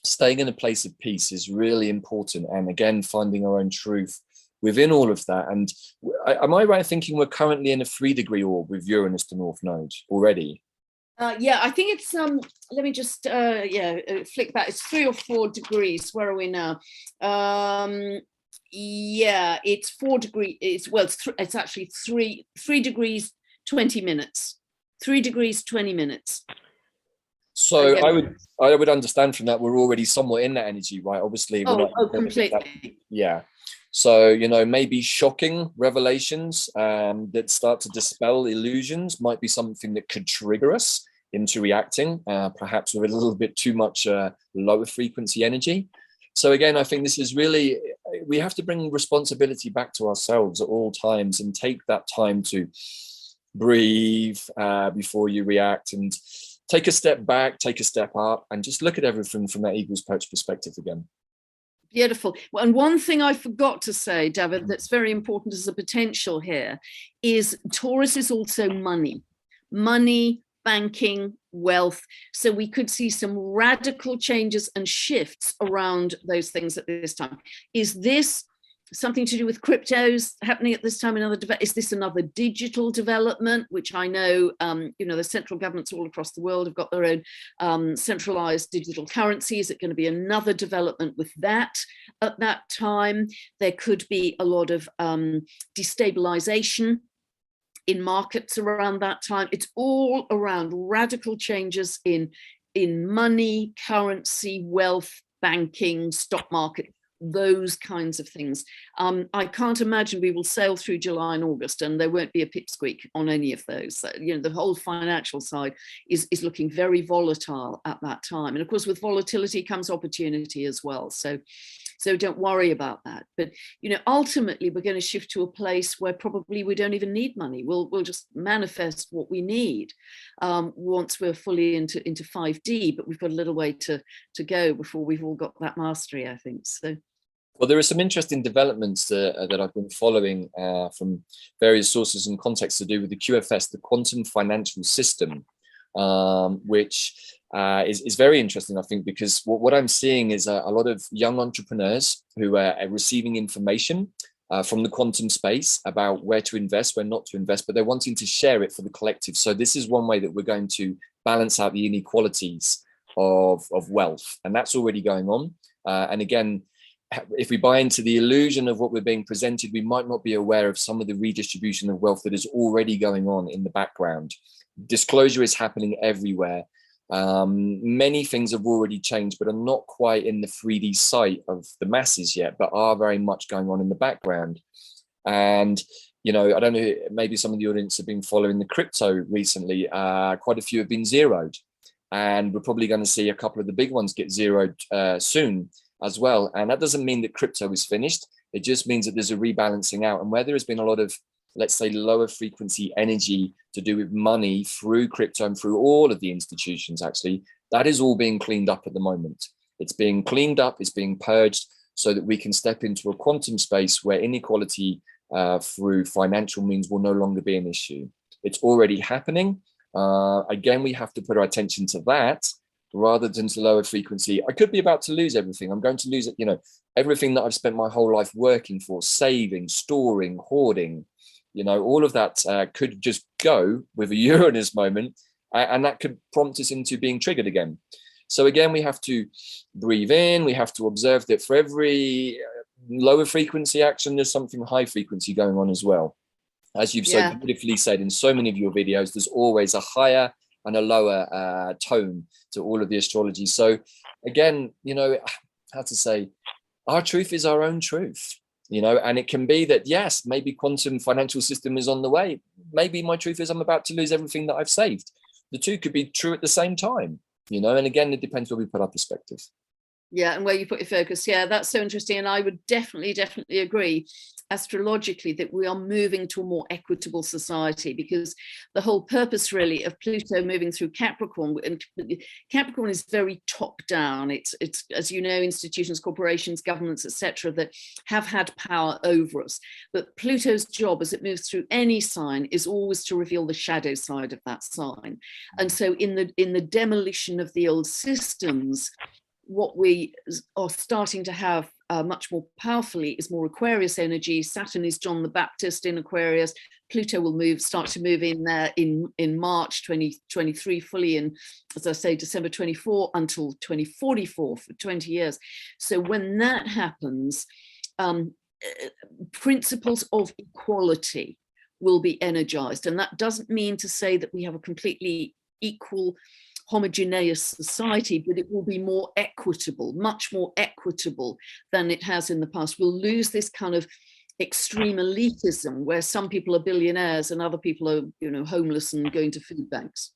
staying in a place of peace is really important. And again, finding our own truth within all of that. And am I right thinking we're currently in a 3-degree orb with Uranus to North Node already? Yeah, I think it's, let me just, flick back. It's 3 or 4 degrees. Where are we now? Yeah, it's 4 degrees. It's actually 3 degrees, 20 minutes. 3 degrees, 20 minutes. So I would understand from that we're already somewhat in that energy, right? Obviously, completely. Yeah. So, maybe shocking revelations that start to dispel illusions might be something that could trigger us into reacting, perhaps with a little bit too much lower frequency energy. So again, I think this is really, we have to bring responsibility back to ourselves at all times and take that time to breathe before you react, and take a step back, take a step up, and just look at everything from that eagle's perch perspective again. Beautiful. Well, and one thing I forgot to say, Davyd, that's very important as a potential here, is Taurus is also money, banking, wealth. So we could see some radical changes and shifts around those things at this time. Is this something to do with cryptos happening at this time? Is this another digital development, which I know, the central governments all across the world have got their own centralized digital currency? Is it going to be another development with that at that time? There could be a lot of destabilization in markets around that time. It's all around radical changes in money, currency, wealth, banking, stock market, those kinds of things. I can't imagine we will sail through July and August and there won't be a pipsqueak on any of those. The whole financial side is looking very volatile at that time. And of course, with volatility comes opportunity as well. So don't worry about that. But, ultimately, we're going to shift to a place where probably we don't even need money. We'll just manifest what we need once we're fully into 5D. But we've got a little way to go before we've all got that mastery, I think. So. Well, there are some interesting developments that I've been following from various sources and contexts to do with the QFS, the quantum financial system, which is very interesting, I think, because what I'm seeing is a lot of young entrepreneurs who are receiving information from the quantum space about where to invest, where not to invest, but they're wanting to share it for the collective. So this is one way that we're going to balance out the inequalities of wealth, and that's already going on. And again, if we buy into the illusion of what we're being presented, we might not be aware of some of the redistribution of wealth that is already going on in the background. Disclosure is happening everywhere. Many things have already changed, but are not quite in the 3D sight of the masses yet, but are very much going on in the background. And, I don't know, maybe some of the audience have been following the crypto recently. Quite a few have been zeroed, and we're probably going to see a couple of the big ones get zeroed soon as well. And that doesn't mean that crypto is finished. It just means that there's a rebalancing out. And where there has been a lot of, let's say, lower frequency energy to do with money through crypto and through all of the institutions, actually, that is all being cleaned up at the moment. It's being cleaned up, it's being purged so that we can step into a quantum space where inequality through financial means will no longer be an issue. It's already happening. Again, we have to put our attention to that rather than to lower frequency. I could be about to lose everything. I'm going to lose it, everything that I've spent my whole life working for, saving, storing, hoarding, all of that could just go with a Uranus moment, and that could prompt us into being triggered again. So again, we have to breathe in. We have to observe that for every lower frequency action, there's something high frequency going on as well. As you've so beautifully said in so many of your videos, there's always a higher and a lower tone to all of the astrology. So again, how to say, our truth is our own truth. And it can be that, yes, maybe quantum financial system is on the way. Maybe my truth is I'm about to lose everything that I've saved. The two could be true at the same time, and again, it depends where we put our perspective. Yeah, and where you put your focus. Yeah, that's so interesting. And I would definitely agree astrologically that we are moving to a more equitable society, because the whole purpose really of Pluto moving through Capricorn, and Capricorn is very top down. It's as you know, institutions, corporations, governments, etc., that have had power over us. But Pluto's job as it moves through any sign is always to reveal the shadow side of that sign. And so in the demolition of the old systems, what we are starting to have much more powerfully is more Aquarius energy. Saturn is John the Baptist in Aquarius. Pluto will start to move in there in March 2023 fully, in, as I say, December 24 until 2044 for 20 years. So when that happens, principles of equality will be energized. And that doesn't mean to say that we have a completely equal homogeneous society, but it will be more equitable, much more equitable than it has in the past. We'll lose this kind of extreme elitism where some people are billionaires and other people are, homeless and going to food banks.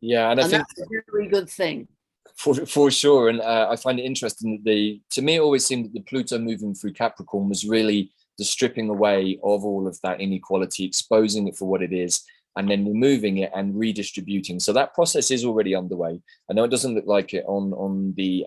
Yeah, and I think that's a very good thing. For sure. And I find it interesting that to me, it always seemed that the Pluto moving through Capricorn was really the stripping away of all of that inequality, exposing it for what it is, and then removing it and redistributing. So that process is already underway. I know it doesn't look like it on the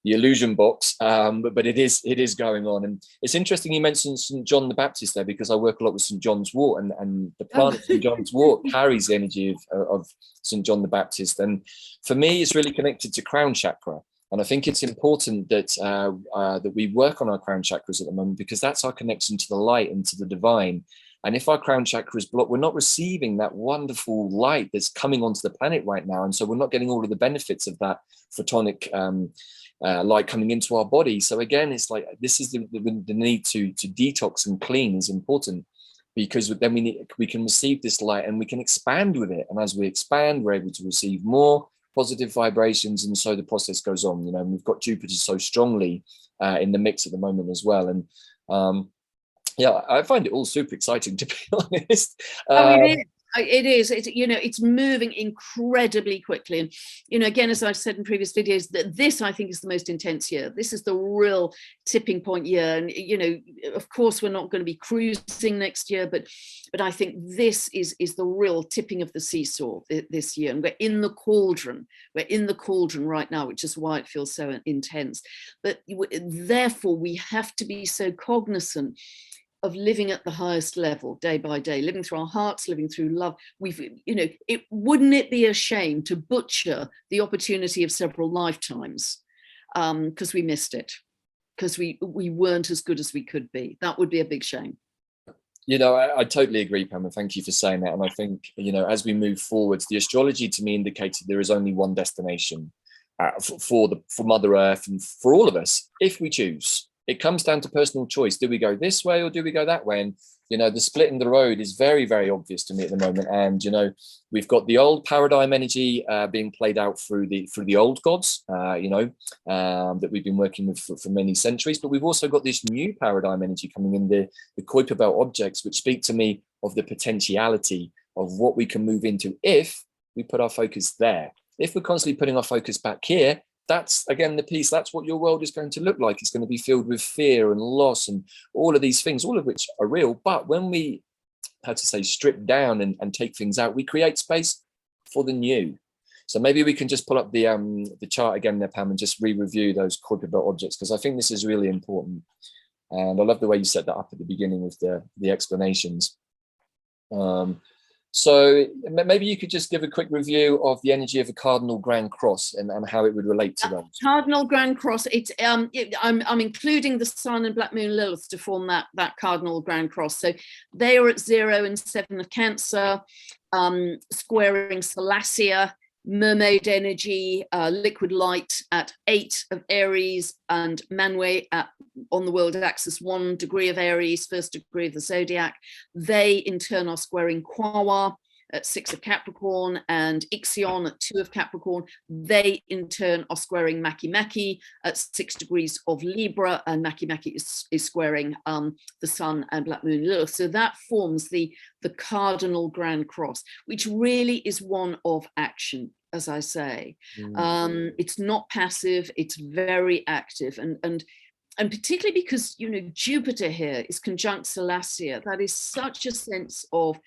illusion box, but it is going on. And it's interesting you mentioned St. John the Baptist there, because I work a lot with St. John's wort, and the plant of St. John's wort carries the energy of St. John the Baptist. And for me, it's really connected to crown chakra. And I think it's important that that we work on our crown chakras at the moment, because that's our connection to the light and to the divine. And if our crown chakra is blocked, we're not receiving that wonderful light that's coming onto the planet right now. And so we're not getting all of the benefits of that photonic light coming into our body. So again, it's like, this is the need to detox and clean is important, because then we can receive this light and we can expand with it. And as we expand, we're able to receive more positive vibrations. And so the process goes on, and we've got Jupiter so strongly in the mix at the moment as well. And yeah, I find it all super exciting, to be honest. It is. It's moving incredibly quickly. And, again, as I've said in previous videos, that this, I think, is the most intense year. This is the real tipping point year. And, of course, we're not going to be cruising next year, but I think this is the real tipping of the seesaw this year. And we're in the cauldron. We're in the cauldron right now, which is why it feels so intense. But therefore, we have to be so cognizant of living at the highest level day by day, living through our hearts, living through love. Wouldn't it be a shame to butcher the opportunity of several lifetimes because we missed it, because we weren't as good as we could be? That would be a big shame. I totally agree, Pam, and thank you for saying that. And I think, as we move forwards, the astrology to me indicated there is only one destination for Mother Earth and for all of us, if we choose. It comes down to personal choice. Do we go this way or do we go that way? And, the split in the road is very, very obvious to me at the moment. And, we've got the old paradigm energy being played out through the old gods, that we've been working with for many centuries. But we've also got this new paradigm energy coming in, the Kuiper Belt Objects, which speak to me of the potentiality of what we can move into if we put our focus there. If we're constantly putting our focus back here, that's, again, the piece, that's what your world is going to look like. It's going to be filled with fear and loss and all of these things, all of which are real. But when we, strip down and take things out, we create space for the new. So maybe we can just pull up the chart again there, Pam, and just re-review those Kuiper Belt Objects, because I think this is really important. And I love the way you set that up at the beginning with the explanations. So maybe you could just give a quick review of the energy of a cardinal grand cross and how it would relate to those. Cardinal grand cross. I'm including the Sun and Black Moon Lilith to form that cardinal grand cross. So they are at 0 and 7 of Cancer, squaring Salacia, mermaid energy, liquid light at 8 of Aries, and Manwë on the world axis 1 degree of Aries, 1st degree of the zodiac. They in turn are squaring Quawa at 6 of Capricorn and Ixion at 2 of Capricorn. They in turn are squaring Makemake at 6 degrees of Libra, and Makemake is squaring the Sun and Black Moon Lilith. So that forms the cardinal grand cross, which really is one of action, as I say. It's not passive, it's very active, and particularly because Jupiter here is conjunct Salacia. That is such a sense of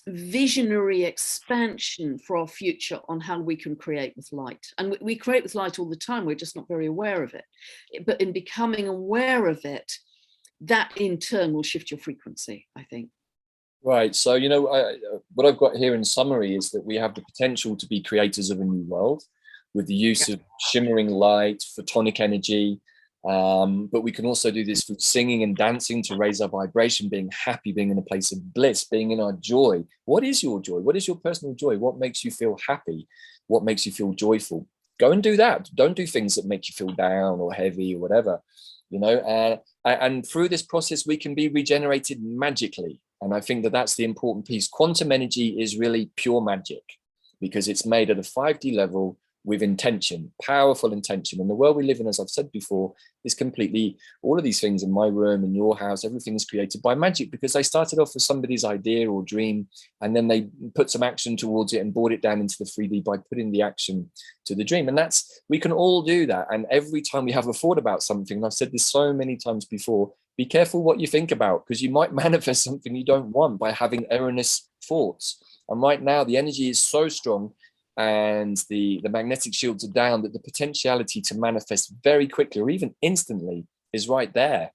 visionary expansion for our future on how we can create with light. And we create with light all the time, we're just not very aware of it. But in becoming aware of it, that in turn will shift your frequency, I think. Right. So, what I've got here in summary is that we have the potential to be creators of a new world with the use of shimmering light, photonic energy. But we can also do this through singing and dancing to raise our vibration, being happy, being in a place of bliss, being in our joy. What is your joy? What is your personal joy? What makes you feel happy? What makes you feel joyful? Go and do that. Don't do things that make you feel down or heavy or whatever, and through this process, we can be regenerated magically. And I think that that's the important piece. Quantum energy is really pure magic because it's made at a 5D level with intention, powerful intention. And the world we live in, as I've said before, is completely, all of these things in my room, in your house, everything is created by magic because they started off as somebody's idea or dream, and then they put some action towards it and brought it down into the 3D by putting the action to the dream. And we can all do that. And every time we have a thought about something, and I've said this so many times before, be careful what you think about, because you might manifest something you don't want by having erroneous thoughts. And right now the energy is so strong and the magnetic shields are down that the potentiality to manifest very quickly or even instantly is right there.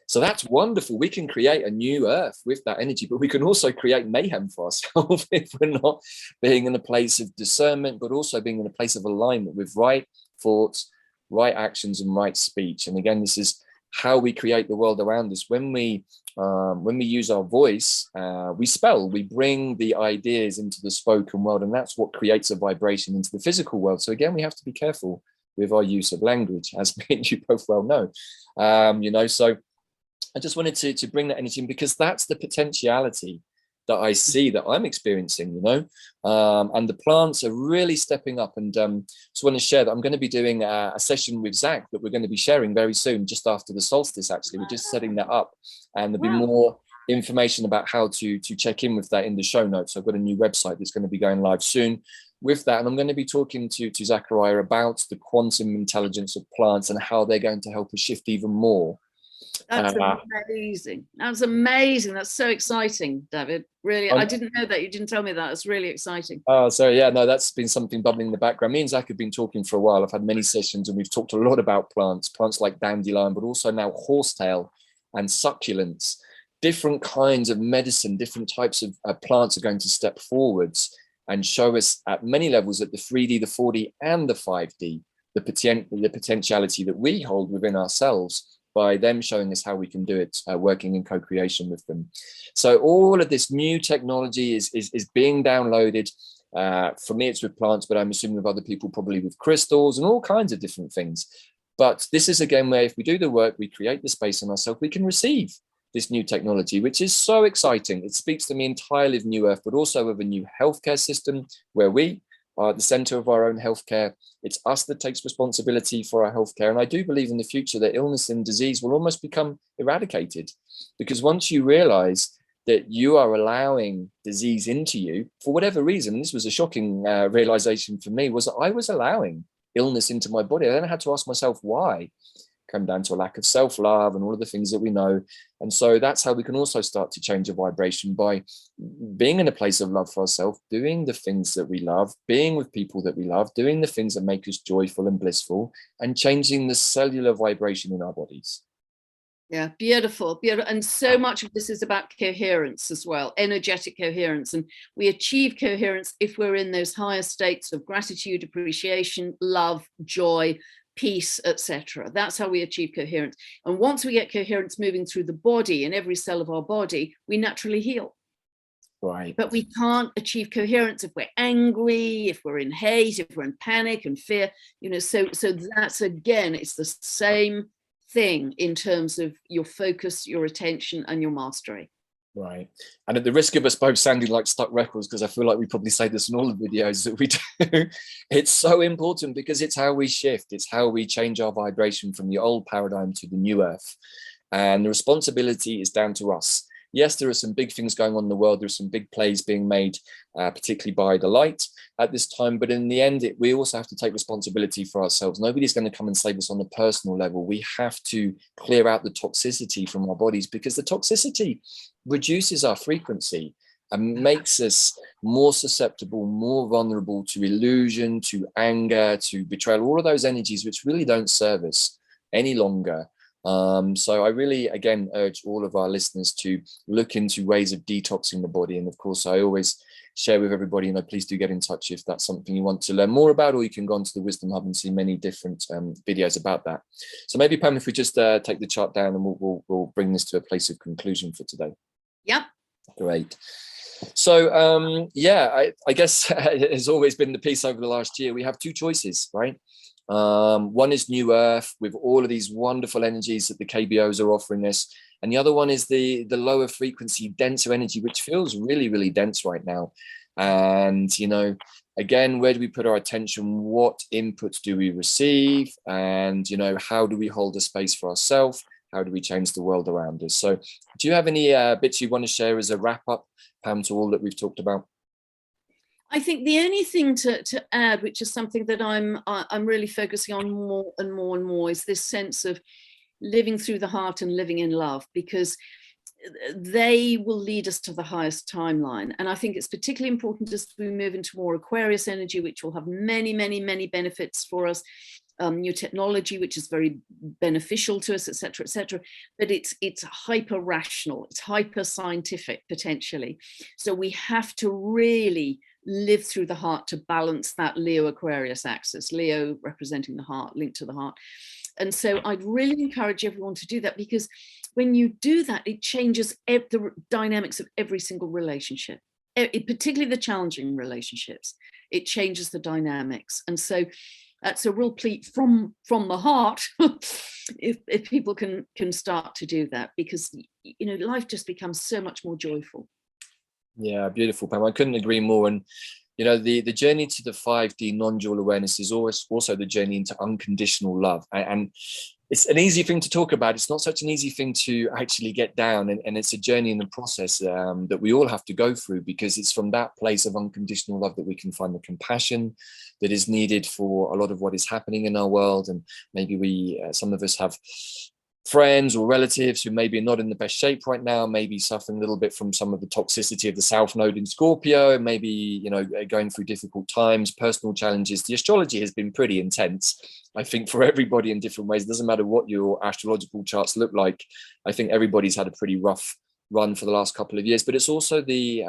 So that's wonderful. We can create a new earth with that energy, but we can also create mayhem for ourselves if we're not being in a place of discernment, but also being in a place of alignment with right thoughts, right actions and right speech. And again, this is how we create the world around us. When we use our voice, we bring the ideas into the spoken world, and that's what creates a vibration into the physical world. So again, we have to be careful with our use of language, as you both well know. So I just wanted to bring that energy in, because that's the potentiality that I see, that I'm experiencing, and the plants are really stepping up. And just want to share that I'm going to be doing a session with Zach that we're going to be sharing very soon, just after the solstice. Actually, we're just setting that up, and there'll be more information about how to check in with that in the show notes. I've got a new website that's going to be going live soon with that, and I'm going to be talking to Zachariah about the quantum intelligence of plants and how they're going to help us shift even more. That's amazing. That's amazing. That's so exciting, Davyd. Really, I didn't know that. You didn't tell me that. It's really exciting. So yeah, no, that's been something bubbling in the background. Me and Zach have been talking for a while. I've had many sessions, and we've talked a lot about plants like dandelion, but also now horsetail and succulents. Different kinds of medicine, different types of plants are going to step forwards and show us at many levels, at the 3D, the 4D, and the 5D, the potentiality that we hold within ourselves, by them showing us how we can do it, working in co-creation with them. So all of this new technology is being downloaded. For me, it's with plants, but I'm assuming with other people, probably with crystals and all kinds of different things. But this is, again, where if we do the work, we create the space in ourselves, we can receive this new technology, which is so exciting. It speaks to me entirely of New Earth, but also of a new healthcare system where we are at the center of our own healthcare. It's us that takes responsibility for our healthcare. And I do believe in the future that illness and disease will almost become eradicated, because once you realize that you are allowing disease into you for whatever reason, this was a shocking realization for me, was that I was allowing illness into my body. I then had to ask myself why. Come down to a lack of self-love and all of the things that we know. And so that's how we can also start to change a vibration, by being in a place of love for ourselves, doing the things that we love, being with people that we love, doing the things that make us joyful and blissful, and changing the cellular vibration in our bodies. Yeah, beautiful, beautiful. And so much of this is about coherence as well, energetic coherence. And we achieve coherence if we're in those higher states of gratitude, appreciation, love, joy, peace, etc. That's how we achieve coherence. And once we get coherence moving through the body, in every cell of our body, we naturally heal. Right. But we can't achieve coherence if we're angry, if we're in hate, if we're in panic and fear. So that's, again, it's the same thing in terms of your focus, your attention, and your mastery. Right. And at the risk of us both sounding like stuck records, because I feel like we probably say this in all the videos that we do, it's so important, because it's how we shift. It's how we change our vibration from the old paradigm to the new earth. And the responsibility is down to us. Yes, there are some big things going on in the world. There are some big plays being made, particularly by the light at this time. But in the end, we also have to take responsibility for ourselves. Nobody's going to come and save us on a personal level. We have to clear out the toxicity from our bodies, because the toxicity reduces our frequency and makes us more susceptible, more vulnerable to illusion, to anger, to betrayal, all of those energies which really don't serve us any longer. So I really, again, urge all of our listeners to look into ways of detoxing the body. And of course, I always share with everybody, please do get in touch if that's something you want to learn more about, or you can go onto the Wisdom Hub and see many different videos about that. So maybe, Pam, if we just take the chart down, and we'll bring this to a place of conclusion for today. Yep. Great. So, I guess it has always been the piece over the last year. We have two choices, right? One is New Earth, with all of these wonderful energies that the KBOs are offering us. And the other one is the lower frequency, denser energy, which feels really, really dense right now. And, again, where do we put our attention? What inputs do we receive? And, how do we hold a space for ourselves? How do we change the world around us? So do you have any bits you want to share as a wrap up, Pam, to all that we've talked about? I think the only thing to add, which is something that I'm really focusing on more and more and more, is this sense of living through the heart and living in love, because they will lead us to the highest timeline. And I think it's particularly important as we move into more Aquarius energy, which will have many, many, many benefits for us. New technology, which is very beneficial to us, etc., etc. But it's hyper rational, it's hyper scientific potentially. So we have to really live through the heart to balance that Leo Aquarius axis, Leo representing the heart, linked to the heart. And so I'd really encourage everyone to do that, because when you do that, it changes the dynamics of every single relationship, particularly the challenging relationships. It changes the dynamics. And so that's a real plea from the heart if people can start to do that, because life just becomes so much more joyful. Yeah, beautiful, Pam. I couldn't agree more. And the journey to the 5D non-dual awareness is always also the journey into unconditional love. And it's an easy thing to talk about. It's not such an easy thing to actually get down. And it's a journey in the process that we all have to go through, because it's from that place of unconditional love that we can find the compassion that is needed for a lot of what is happening in our world. And maybe some of us have friends or relatives who maybe are not in the best shape right now, maybe suffering a little bit from some of the toxicity of the South Node in Scorpio, maybe, going through difficult times, personal challenges. The astrology has been pretty intense, I think, for everybody in different ways. It doesn't matter what your astrological charts look like. I think everybody's had a pretty rough run for the last couple of years, but it's also the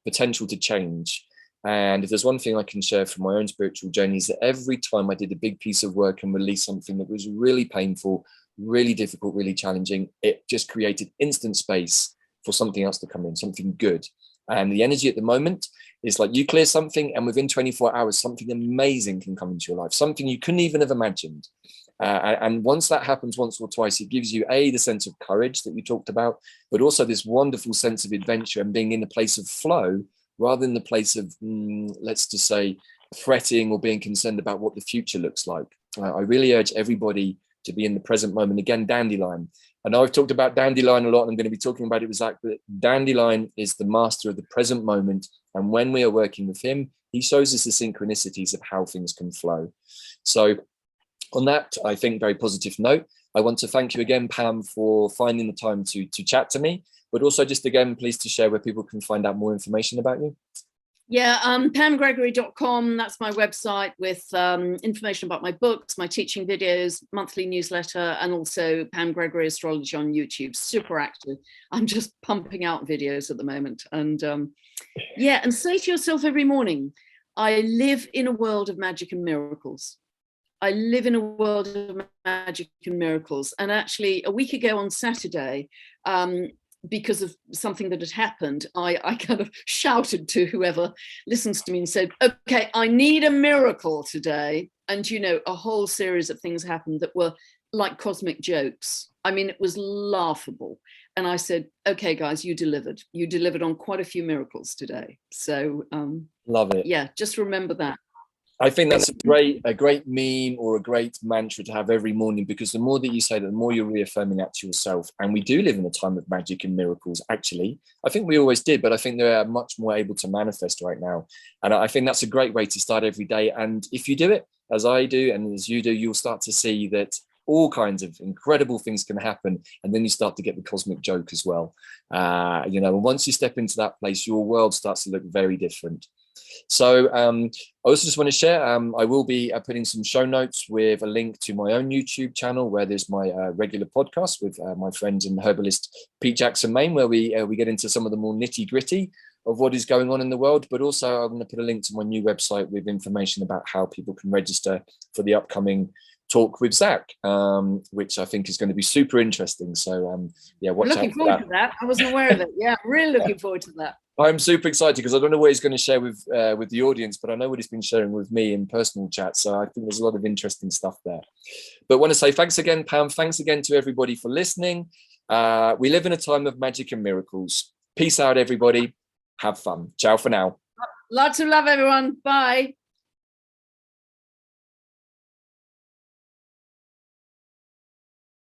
potential to change. And if there's one thing I can share from my own spiritual journey, is that every time I did a big piece of work and released something that was really painful, really difficult, really challenging, it just created instant space for something else to come in, something good. And the energy at the moment is like you clear something and within 24 hours, something amazing can come into your life, something you couldn't even have imagined. And once that happens once or twice, it gives you the sense of courage that we talked about, but also this wonderful sense of adventure and being in a place of flow rather than the place of, let's just say, fretting or being concerned about what the future looks like. I really urge everybody to be in the present moment. Again, Dandelion. I know I've talked about Dandelion a lot, and I'm going to be talking about it with Zach, but Dandelion is the master of the present moment. And when we are working with him, he shows us the synchronicities of how things can flow. So on that, I think, very positive note, I want to thank you again, Pam, for finding the time to chat to me, but also just again, please to share where people can find out more information about you. Yeah, pamgregory.com, that's my website with information about my books, my teaching videos, monthly newsletter, and also Pam Gregory Astrology on YouTube. Super active. I'm just pumping out videos at the moment. And and say to yourself every morning, I live in a world of magic and miracles. I live in a world of magic and miracles. And actually, a week ago on Saturday, because of something that had happened, I kind of shouted to whoever listens to me and said, okay, I need a miracle today. And, a whole series of things happened that were like cosmic jokes. I mean, it was laughable. And I said, okay, guys, you delivered. You delivered on quite a few miracles today. So love it. Yeah, just remember that. I think that's a great meme or a great mantra to have every morning, because the more that you say that, the more you're reaffirming that to yourself. And we do live in a time of magic and miracles, actually. I think we always did, but I think they're much more able to manifest right now. And I think that's a great way to start every day. And if you do it, as I do, and as you do, you'll start to see that all kinds of incredible things can happen. And then you start to get the cosmic joke as well. Once you step into that place, your world starts to look very different. So I also just want to share, I will be putting some show notes with a link to my own YouTube channel, where there's my regular podcast with my friend and herbalist Pete Jackson Main, where we get into some of the more nitty gritty of what is going on in the world. But also I'm going to put a link to my new website with information about how people can register for the upcoming talk with Zach, which I think is going to be super interesting. So watch out for that. Looking forward to that. I wasn't aware of it. Yeah, really looking forward to that. I'm super excited because I don't know what he's going to share with the audience, but I know what he's been sharing with me in personal chat. So I think there's a lot of interesting stuff there. But I want to say thanks again, Pam. Thanks again to everybody for listening. We live in a time of magic and miracles. Peace out, everybody. Have fun. Ciao for now. Lots of love, everyone. Bye.